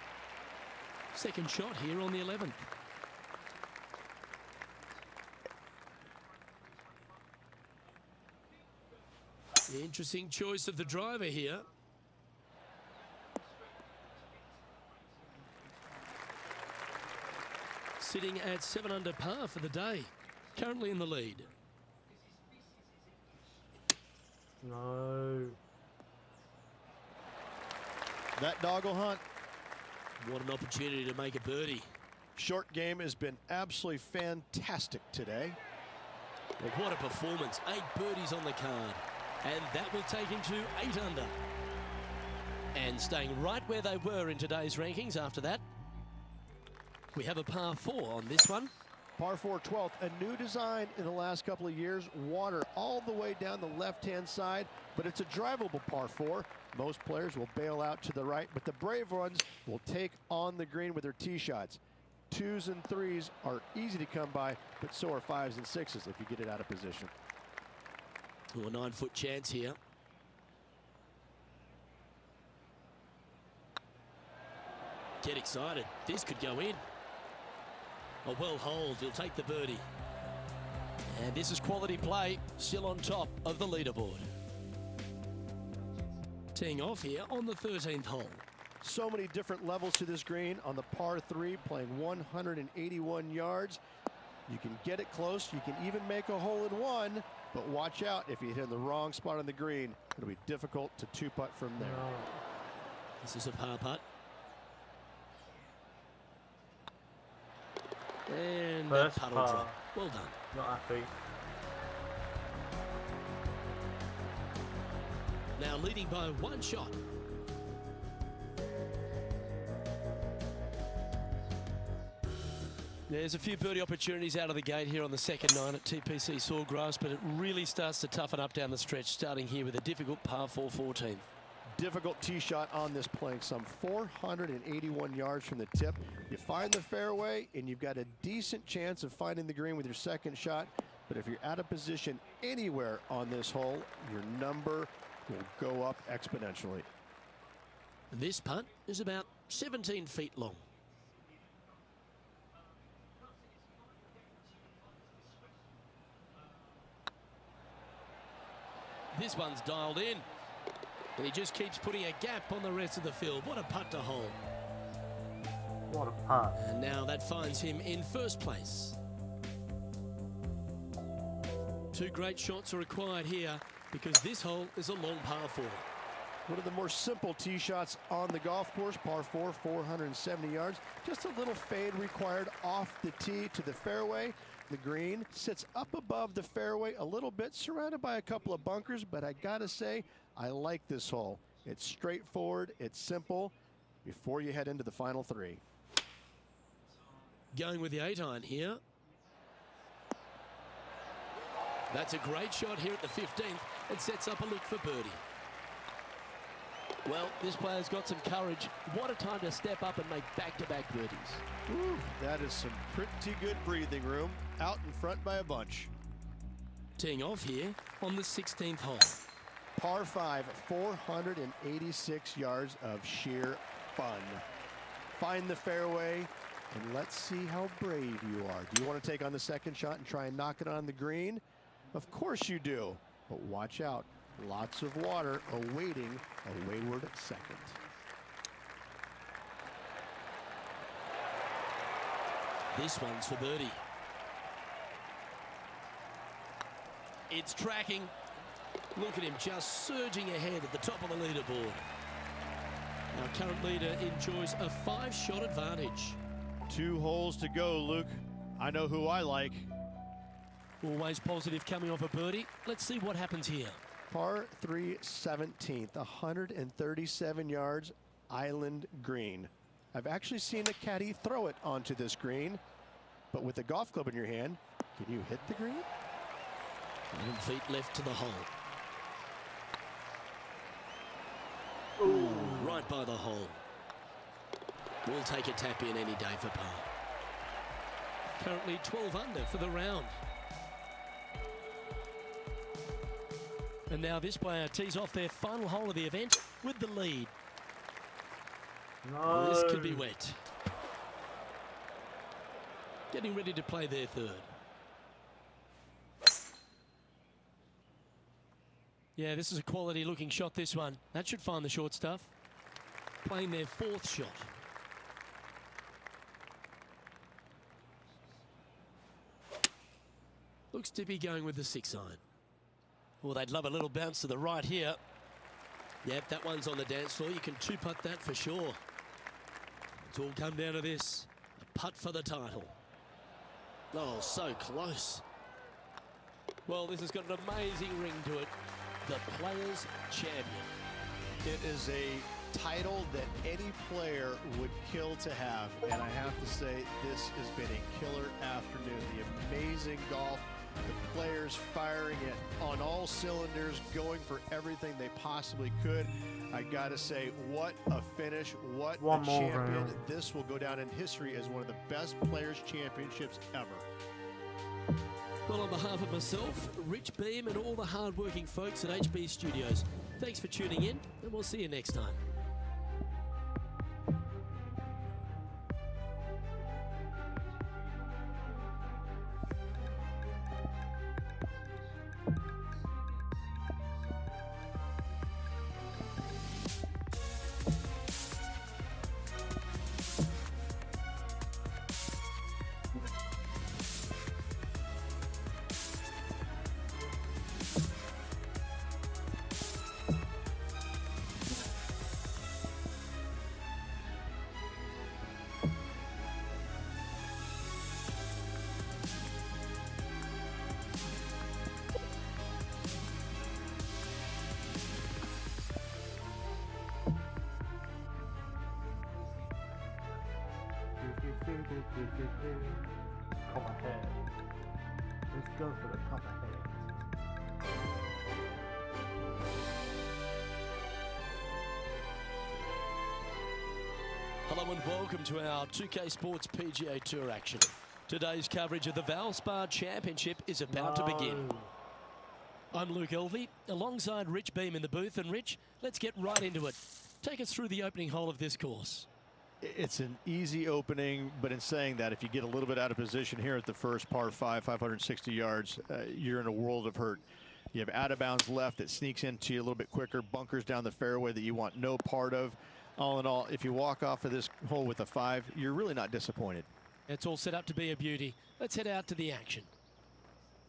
Second shot here on the 11th. The interesting choice of the driver here. Sitting at 7 under par for the day. Currently in the lead. No. That doggle hunt. What an opportunity to make a birdie. Short game has been absolutely fantastic today. Well, what a performance. 8 birdies on the card. And that will take him to 8 under. And staying right where they were in today's rankings after that. We have a par 4 on this one. Par 4 12th, a new design in the last couple of years. Water all the way down the left-hand side, but it's a drivable par 4. Most players will bail out to the right, but the brave ones will take on the green with their tee shots. 2s and 3s are easy to come by, but so are 5s and 6s if you get it out of position. Oh, a 9-foot chance here. Get excited. This could go in. A well hold. He'll take the birdie. And this is quality play. Still on top of the leaderboard. Teeing off here on the 13th hole. So many different levels to this green. On the par 3, playing 181 yards. You can get it close. You can even make a hole in one. But watch out, if you hit in the wrong spot on the green, it'll be difficult to 2-putt from there. No. This is a par putt. And that First putt will par. drop. Well done. Not happy. Now leading by 1 shot. There's a few birdie opportunities out of the gate here on the second 9 at TPC Sawgrass, but it really starts to toughen up down the stretch, starting here with a difficult par 4 14th. Difficult tee shot on this, playing some 481 yards from the tip. You find the fairway and you've got a decent chance of finding the green with your second shot, but if you're out of position anywhere on this hole, your number will go up exponentially. This putt is about 17 feet long. This one's dialed in. And he just keeps putting a gap on the rest of the field. What a putt to hole. What a putt. And now that finds him in first place. 2 great shots are required here because this hole is a long par 4. One of the more simple tee shots on the golf course, par 4, 470 yards. Just a little fade required off the tee to the fairway. The green sits up above the fairway a little bit, surrounded by a couple of bunkers, but I gotta say, I like this hole. It's straightforward, it's simple, before you head into the final 3. Going with the 8-iron here. That's a great shot here at the 15th. It sets up a look for birdie. Well, this player's got some courage. What a time to step up and make back-to-back birdies. Woo, that is some pretty good breathing room. Out in front by a bunch. Teeing off here on the 16th hole. Par 5, 486 yards of sheer fun. Find the fairway, and let's see how brave you are. Do you want to take on the second shot and try and knock it on the green? Of course you do, but watch out. Lots of water awaiting a wayward second. This one's for birdie. It's tracking. Look at him just surging ahead at the top of the leaderboard. Our current leader enjoys a 5-shot advantage. 2 holes to go, Luke. I know who I like. Always positive coming off a birdie. Let's see what happens here. Par 3 17th, 137 yards, island green. I've actually seen a caddy throw it onto this green, but with a golf club in your hand, can you hit the green? 11 feet left to the hole. Ooh. Right by the hole. We'll take a tap in any day for par. Currently 12 under for the round. And now this player tees off their final hole of the event with the lead. No. This could be wet. Getting ready to play their third. Yeah, this is a quality looking shot, this one. That should find the short stuff. Playing their 4th shot. Looks to be going with the 6 iron. Well, they'd love a little bounce to the right here. Yep, that one's on the dance floor. You can 2-putt that for sure. It's all come down to this. A putt for the title. Oh, so close. Well, this has got an amazing ring to it. The Players' Champion. It is a title that any player would kill to have, and I have to say this has been a killer afternoon. The amazing golf, the players firing it on all cylinders, going for everything they possibly could. I gotta say, what a finish, what One a more champion. round. This will go down in history as one of the best Players' Championships ever. Well, on behalf of myself, Rich Beam, and all the hard-working folks at HB Studios, thanks for tuning in, and we'll see you next time. Copper head. Let's go for the copper head. Hello and welcome to our 2K Sports PGA Tour action. Today's coverage of the Valspar Championship is about to begin. I'm Luke Elvey, alongside Rich Beam in the booth. And Rich, let's get right into it. Take us through the opening hole of this course. It's an easy opening, but in saying that, if you get a little bit out of position here at the first par 5, 560 yards, you're in a world of hurt. You have out of bounds left that sneaks into you a little bit quicker, bunkers down the fairway that you want no part of. All in all, if you walk off of this hole with a 5, you're really not disappointed. It's all set up to be a beauty. Let's head out to the action.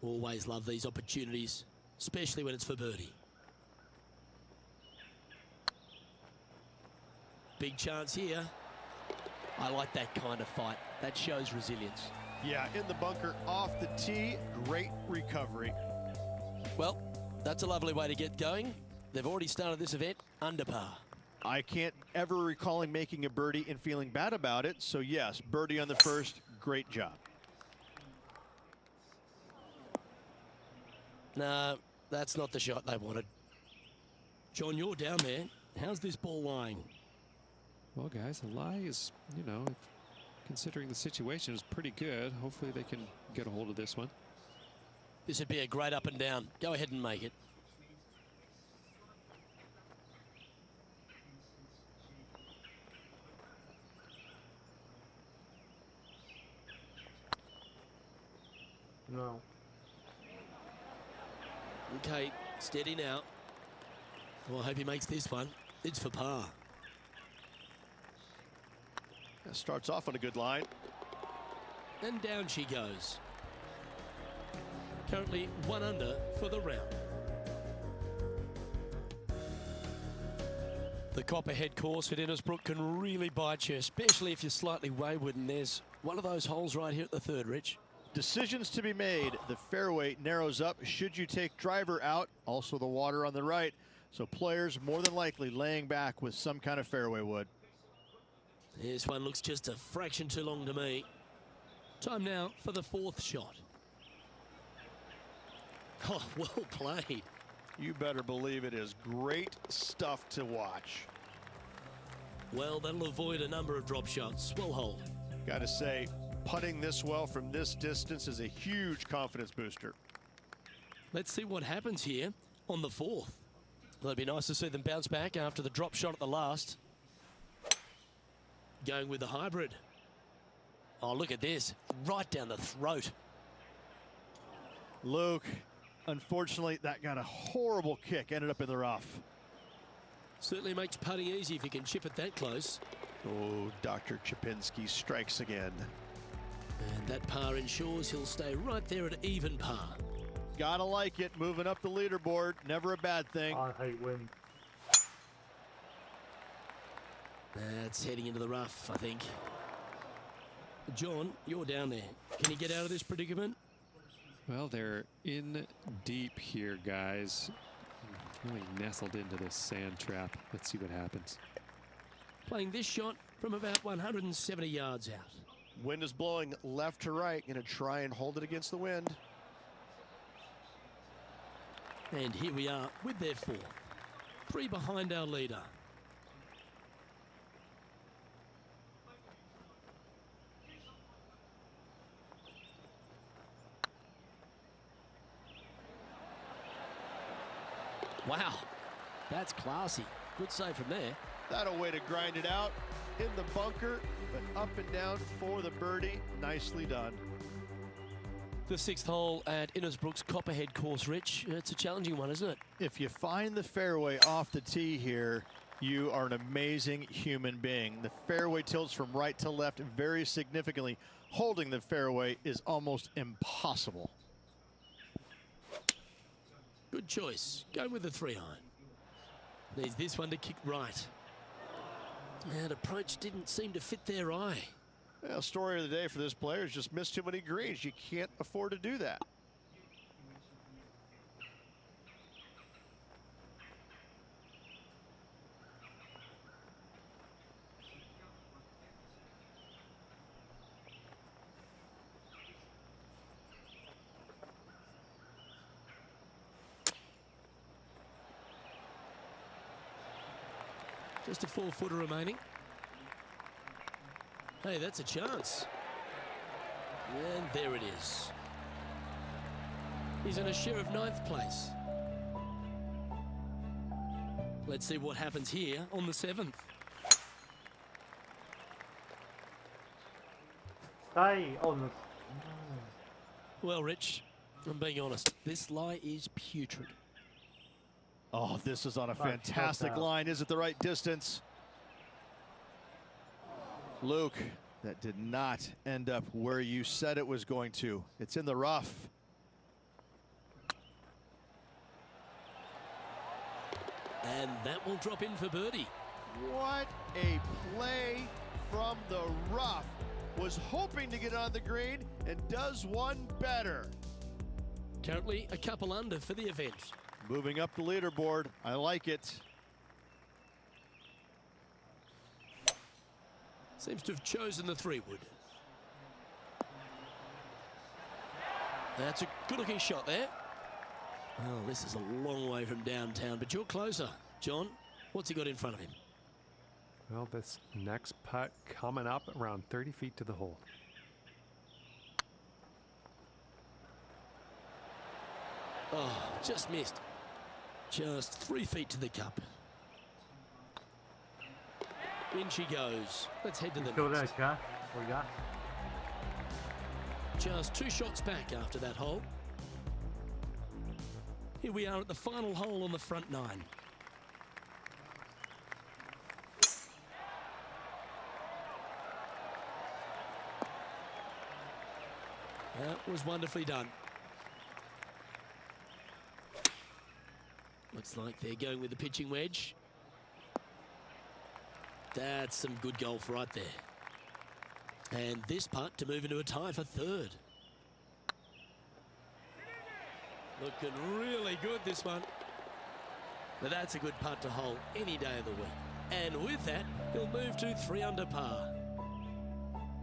Always love these opportunities, especially when it's for birdie. Big chance here. I like that kind of fight. That shows resilience. Yeah, in the bunker, off the tee, great recovery. Well, that's a lovely way to get going. They've already started this event under par. I can't ever recall him making a birdie and feeling bad about it. So yes, birdie on the first, great job. No, that's not the shot they wanted. John, you're down there. How's this ball lying? Well, guys, the lie is, you know, considering the situation, is pretty good. Hopefully they can get a hold of this one. This would be a great up and down. Go ahead and make it. No. Okay, steady now. Well, I hope he makes this one. It's for par. That starts off on a good line. And down she goes. Currently 1 under for the round. The Copperhead course at Innisbrook can really bite you, especially if you're slightly wayward, and there's one of those holes right here at the third, Rich. Decisions to be made. The fairway narrows up. Should you take driver out? Also the water on the right. So players more than likely laying back with some kind of fairway wood. This one looks just a fraction too long to me. Time now for the 4th shot. Oh, well played. You better believe it is great stuff to watch. Well, that'll avoid a number of drop shots. Well hold. Got to say, putting this well from this distance is a huge confidence booster. Let's see what happens here on the 4th. Well, it'd be nice to see them bounce back after the drop shot at the last. Going with the hybrid. Oh, look at this. Right down the throat. Luke, unfortunately, that got a horrible kick. Ended up in the rough. Certainly makes putting easy if you can chip it that close. Oh, Dr. Chipinski strikes again. And that par ensures he'll stay right there at even par. Gotta like it. Moving up the leaderboard. Never a bad thing. I hate wind. That's heading into the rough, I think. John, you're down there. Can you get out of this predicament? Well, they're in deep here, guys. Really nestled into this sand trap. Let's see what happens. Playing this shot from about 170 yards out. Wind is blowing left to right. Gonna try and hold it against the wind. And here we are with their 4th. 3 behind our leader. Wow, that's classy. Good save from there. That'll way to grind it out in the bunker, but up and down for the birdie. Nicely done. The 6th hole at Innisbrook's Copperhead course, Rich. It's a challenging one, isn't it? If you find the fairway off the tee here, you are an amazing human being. The fairway tilts from right to left very significantly. Holding the fairway is almost impossible. Good choice. Going with the 3-iron. Needs this one to kick right. That approach didn't seem to fit their eye. Well, story of the day for this player is just missed too many greens. You can't afford to do that. Just a 4-footer remaining. Hey, that's a chance. And there it is. He's in a share of 9th place. Let's see what happens here on the 7th. Stay on the... Well, Rich, I'm being honest. This lie is putrid. Oh, this is on a Right, fantastic out. line. Is it the right distance? Luke, that did not end up where you said it was going to. It's in the rough. And that will drop in for birdie. What a play from the rough. Was hoping to get on the green and does one better. Currently a couple under for the event. Moving up the leaderboard. I like it. Seems to have chosen the 3-wood. That's a good-looking shot there. Well, this is a long way from downtown, but you're closer. John, what's he got in front of him? Well, this next putt coming up around 30 feet to the hole. Oh, just missed. Just 3 feet to the cup. In she goes. Let's head to the Still there, next. Cash. We got. Just 2 shots back after that hole. Here we are at the final hole on the front 9. That was wonderfully done. Looks like they're going with the pitching wedge. That's some good golf right there. And this putt to move into a tie for third. Looking really good, this one. But that's a good putt to hole any day of the week. And with that, he'll move to 3 under par.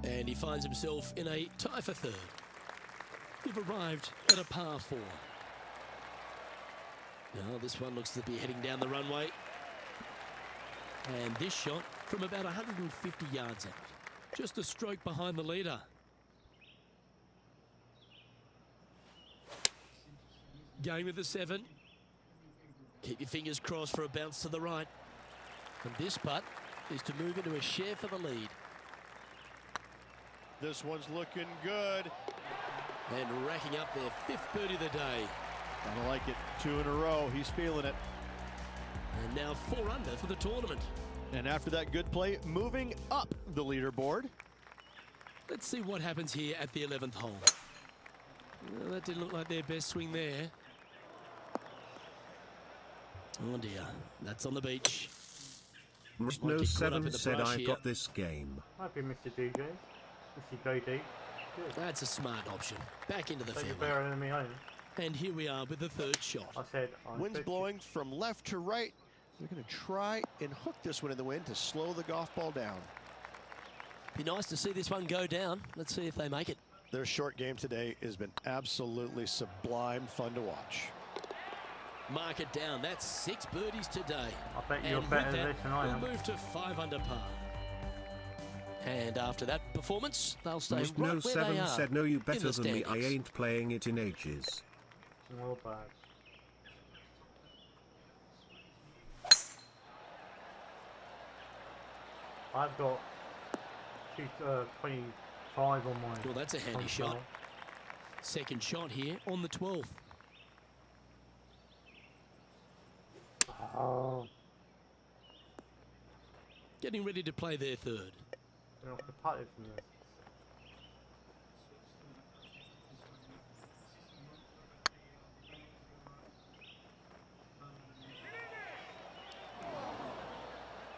And he finds himself in a tie for third. You've arrived at a par 4. Now this one looks to be heading down the runway. And this shot from about 150 yards out. Just a stroke behind the leader. Going with the 7. Keep your fingers crossed for a bounce to the right. And this putt is to move into a share for the lead. This one's looking good. And racking up their 5th birdie of the day. I like it. 2 in a row. He's feeling it. And now 4 under for the tournament. And after that good play, moving up the leaderboard. Let's see what happens here at the 11th hole. Well, that didn't look like their best swing there. Oh dear, that's on the beach. No 7 said I got this game. Happy Mr. DJ. Mr. JD. Good. That's a smart option. Back into the Take your fairway. better than me home. And here we are with the 3rd shot. I said I'm Wind's 50. blowing from left to right. They're going to try and hook this one in the wind to slow the golf ball down. Be nice to see this one go down. Let's see if they make it. Their short game today has been absolutely sublime fun to watch. Mark it down. That's 6 birdies today. I bet you're And better with than that, this than I am. we'll move to 5 under par. And after that performance, they'll stay right No where they 7 are. said no you in better the than me. I standings. ain't playing it in ages. Not bad. I've got 25 on mine. Well, that's a handy shot. 2nd shot here on the 12th. Oh, Getting ready to play their 3rd. they're off the putted from this.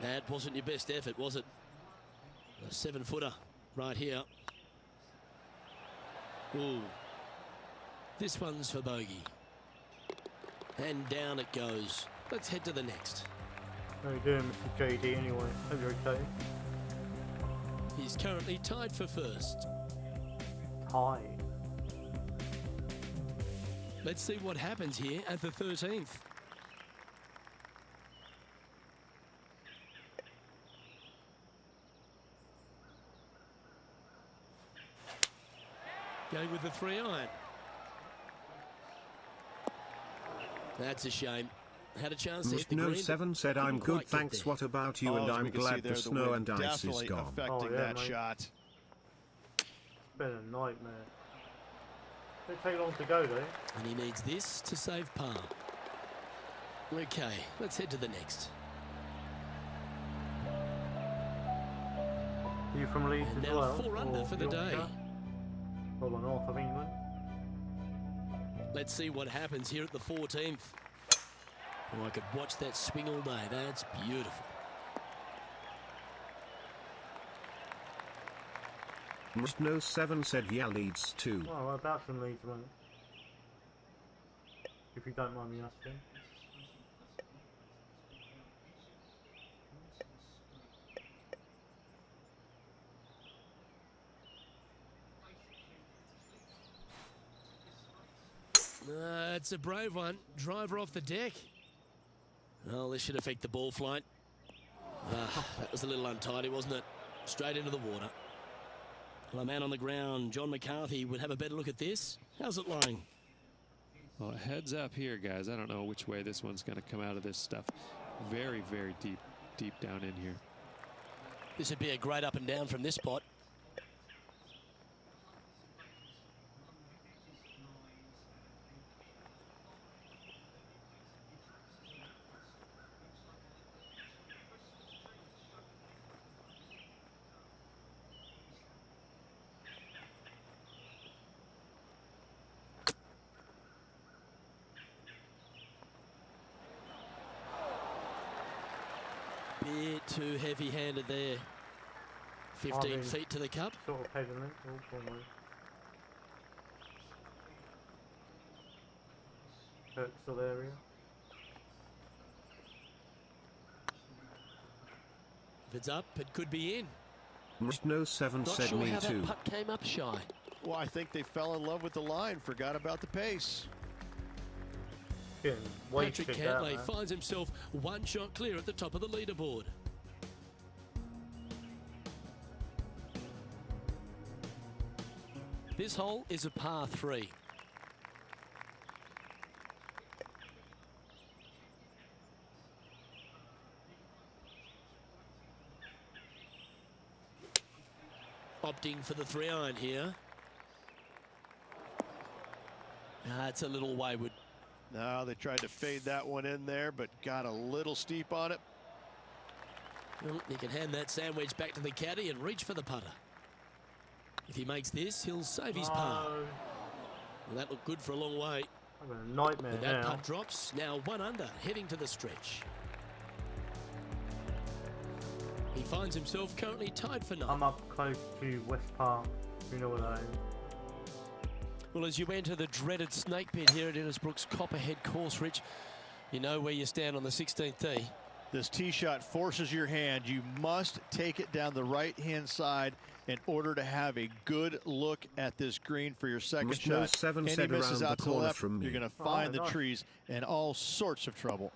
That wasn't your best effort, was it? A 7-footer right here. Ooh. This one's for bogey. And down it goes. Let's head to the next. How you doing, Mr. JD, anyway? Hope you're okay. He's currently tied for 1st. Hi. Let's see what happens here at the 13th. Going with the 3-iron. That's a shame. Had a chance to hit the No green. 7 said Didn't I'm quite good get thanks. there. What about you? Oh, And as we I'm can see glad there, the snow wind and ice is definitely gone. affecting Oh, yeah, that mate. shot. It's been a nightmare. Didn't take long to go though. And he needs this to save par. Okay, let's head to the next. Are you from Leeds And as now well? 4 under or for the day. Yorkshire? Or the north of England? Let's see what happens here at the 14th. Oh, I could watch that swing all day. That's beautiful. No 7 said yeah leads 2. Well, about some Leeds, mate. If you don't mind me asking. It's a brave one. Driver off the deck. Well, this should affect the ball flight. That was a little untidy, wasn't it? Straight into the water. Well, a man on the ground, John McCarthy, would have a better look at this. How's it lying? Well, heads up here, guys. I don't know which way this one's going to come out of this stuff. Very, very deep down in here. This would be a great up and down from this spot. bit too heavy-handed there. 15 feet to the cup. Sort of pedaling. Oh, almost. Kirksall area. If it's up, it could be in. No 7 Not said sure me how too. that putt came up shy. Well, I think they fell in love with the line, forgot about the pace. Getting Patrick wasted Cantlay man. finds himself one shot clear at the top of the leaderboard. This hole is a par 3. Opting for the 3-iron here. It's a little wayward. No, they tried to fade that one in there, but got a little steep on it. Well, he can hand that sandwich back to the caddy and reach for the putter. If he makes this, he'll save his par. Well, that looked good for a long way. I'm in a nightmare And that now. putt drops, now 1 under, heading to the stretch. He finds himself currently tied for 9. I'm up close to West Park. You know what that is. Well, as you enter the dreaded snake pit here at Innisbrook's Copperhead course, Rich, you know where you stand on the 16th tee. This tee shot forces your hand. You must take it down the right-hand side in order to have a good look at this green for your second No shot. 7 Any said misses around out the to the corner left, from me. you're going to find the nice. trees and all sorts of trouble.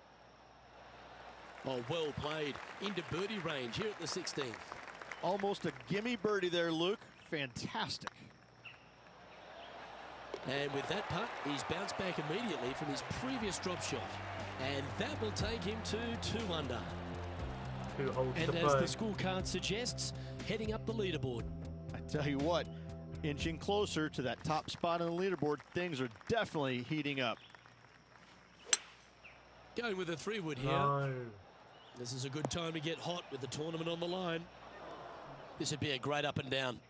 Oh, well played. Into birdie range here at the 16th. Almost a gimme birdie there, Luke. Fantastic. And with that putt, he's bounced back immediately from his previous drop shot. And that will take him to 2 under. 2 holes And to as play. the school card suggests, heading up the leaderboard. I tell you what, inching closer to that top spot on the leaderboard, things are definitely heating up. Going with a 3-wood here. No. This is a good time to get hot with the tournament on the line. This would be a great up and down.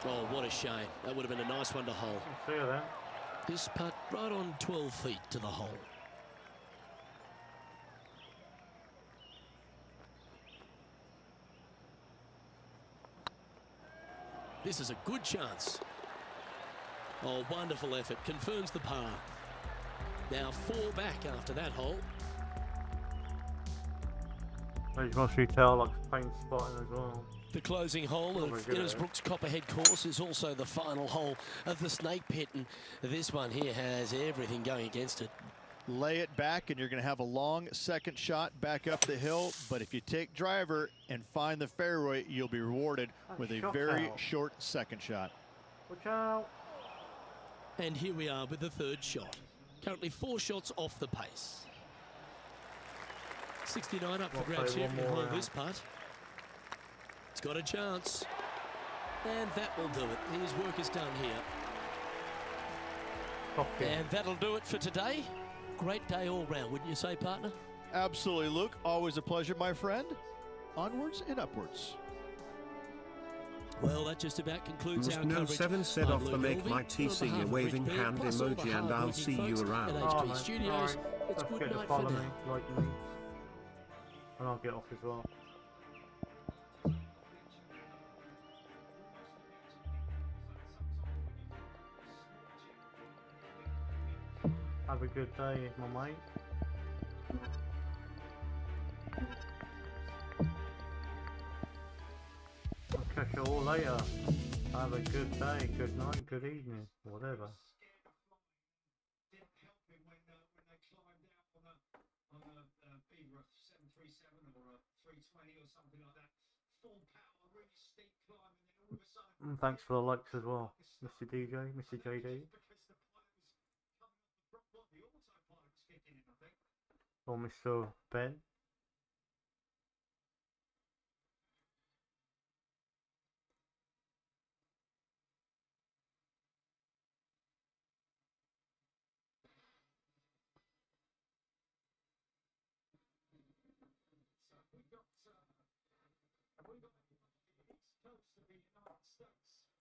Oh, what a shame. That would have been a nice one to hole. See you then. This putt right on 12 feet to the hole. This is a good chance. Oh, wonderful effort. Confirms the par. Now 4 back after that hole. As must you tell, like paint spotting as well. The closing hole Oh of my goodness. Innisbrook's Copperhead course is also the final hole of the snake pit, and this one here has everything going against it. Lay it back and you're going to have a long second shot back up the hill, but if you take driver and find the fairway, you'll be rewarded with a shot very out. short second shot. Watch out. And here we are with the 3rd shot. Currently 4 shots off the pace. 69 up for Well, grabs play here one from more hole this putt. It's got a chance. And that will do it. His work is done here. Top it. And that'll do it for today. Great day all round, wouldn't you say, partner? Absolutely, Luke. Always a pleasure, my friend. Onwards and upwards. Well, that just about concludes our No coverage. 7 said I'm off the Luke make Elvey, my and on TC behalf a of waving Rich Beard, hand plus all the emoji and I'll hard-working see you folks around. at Oh, HB mate, Studios. alright. It's Don't good forget to night for follow now. me, like me. And I'll get off as well. Have a good day, my mate. I'll catch you all later. Have a good day, good night, good evening, whatever. And thanks for the likes as well, Mr. DJ, Mr. JD. Or Mr. Ben. East Coast of the United States.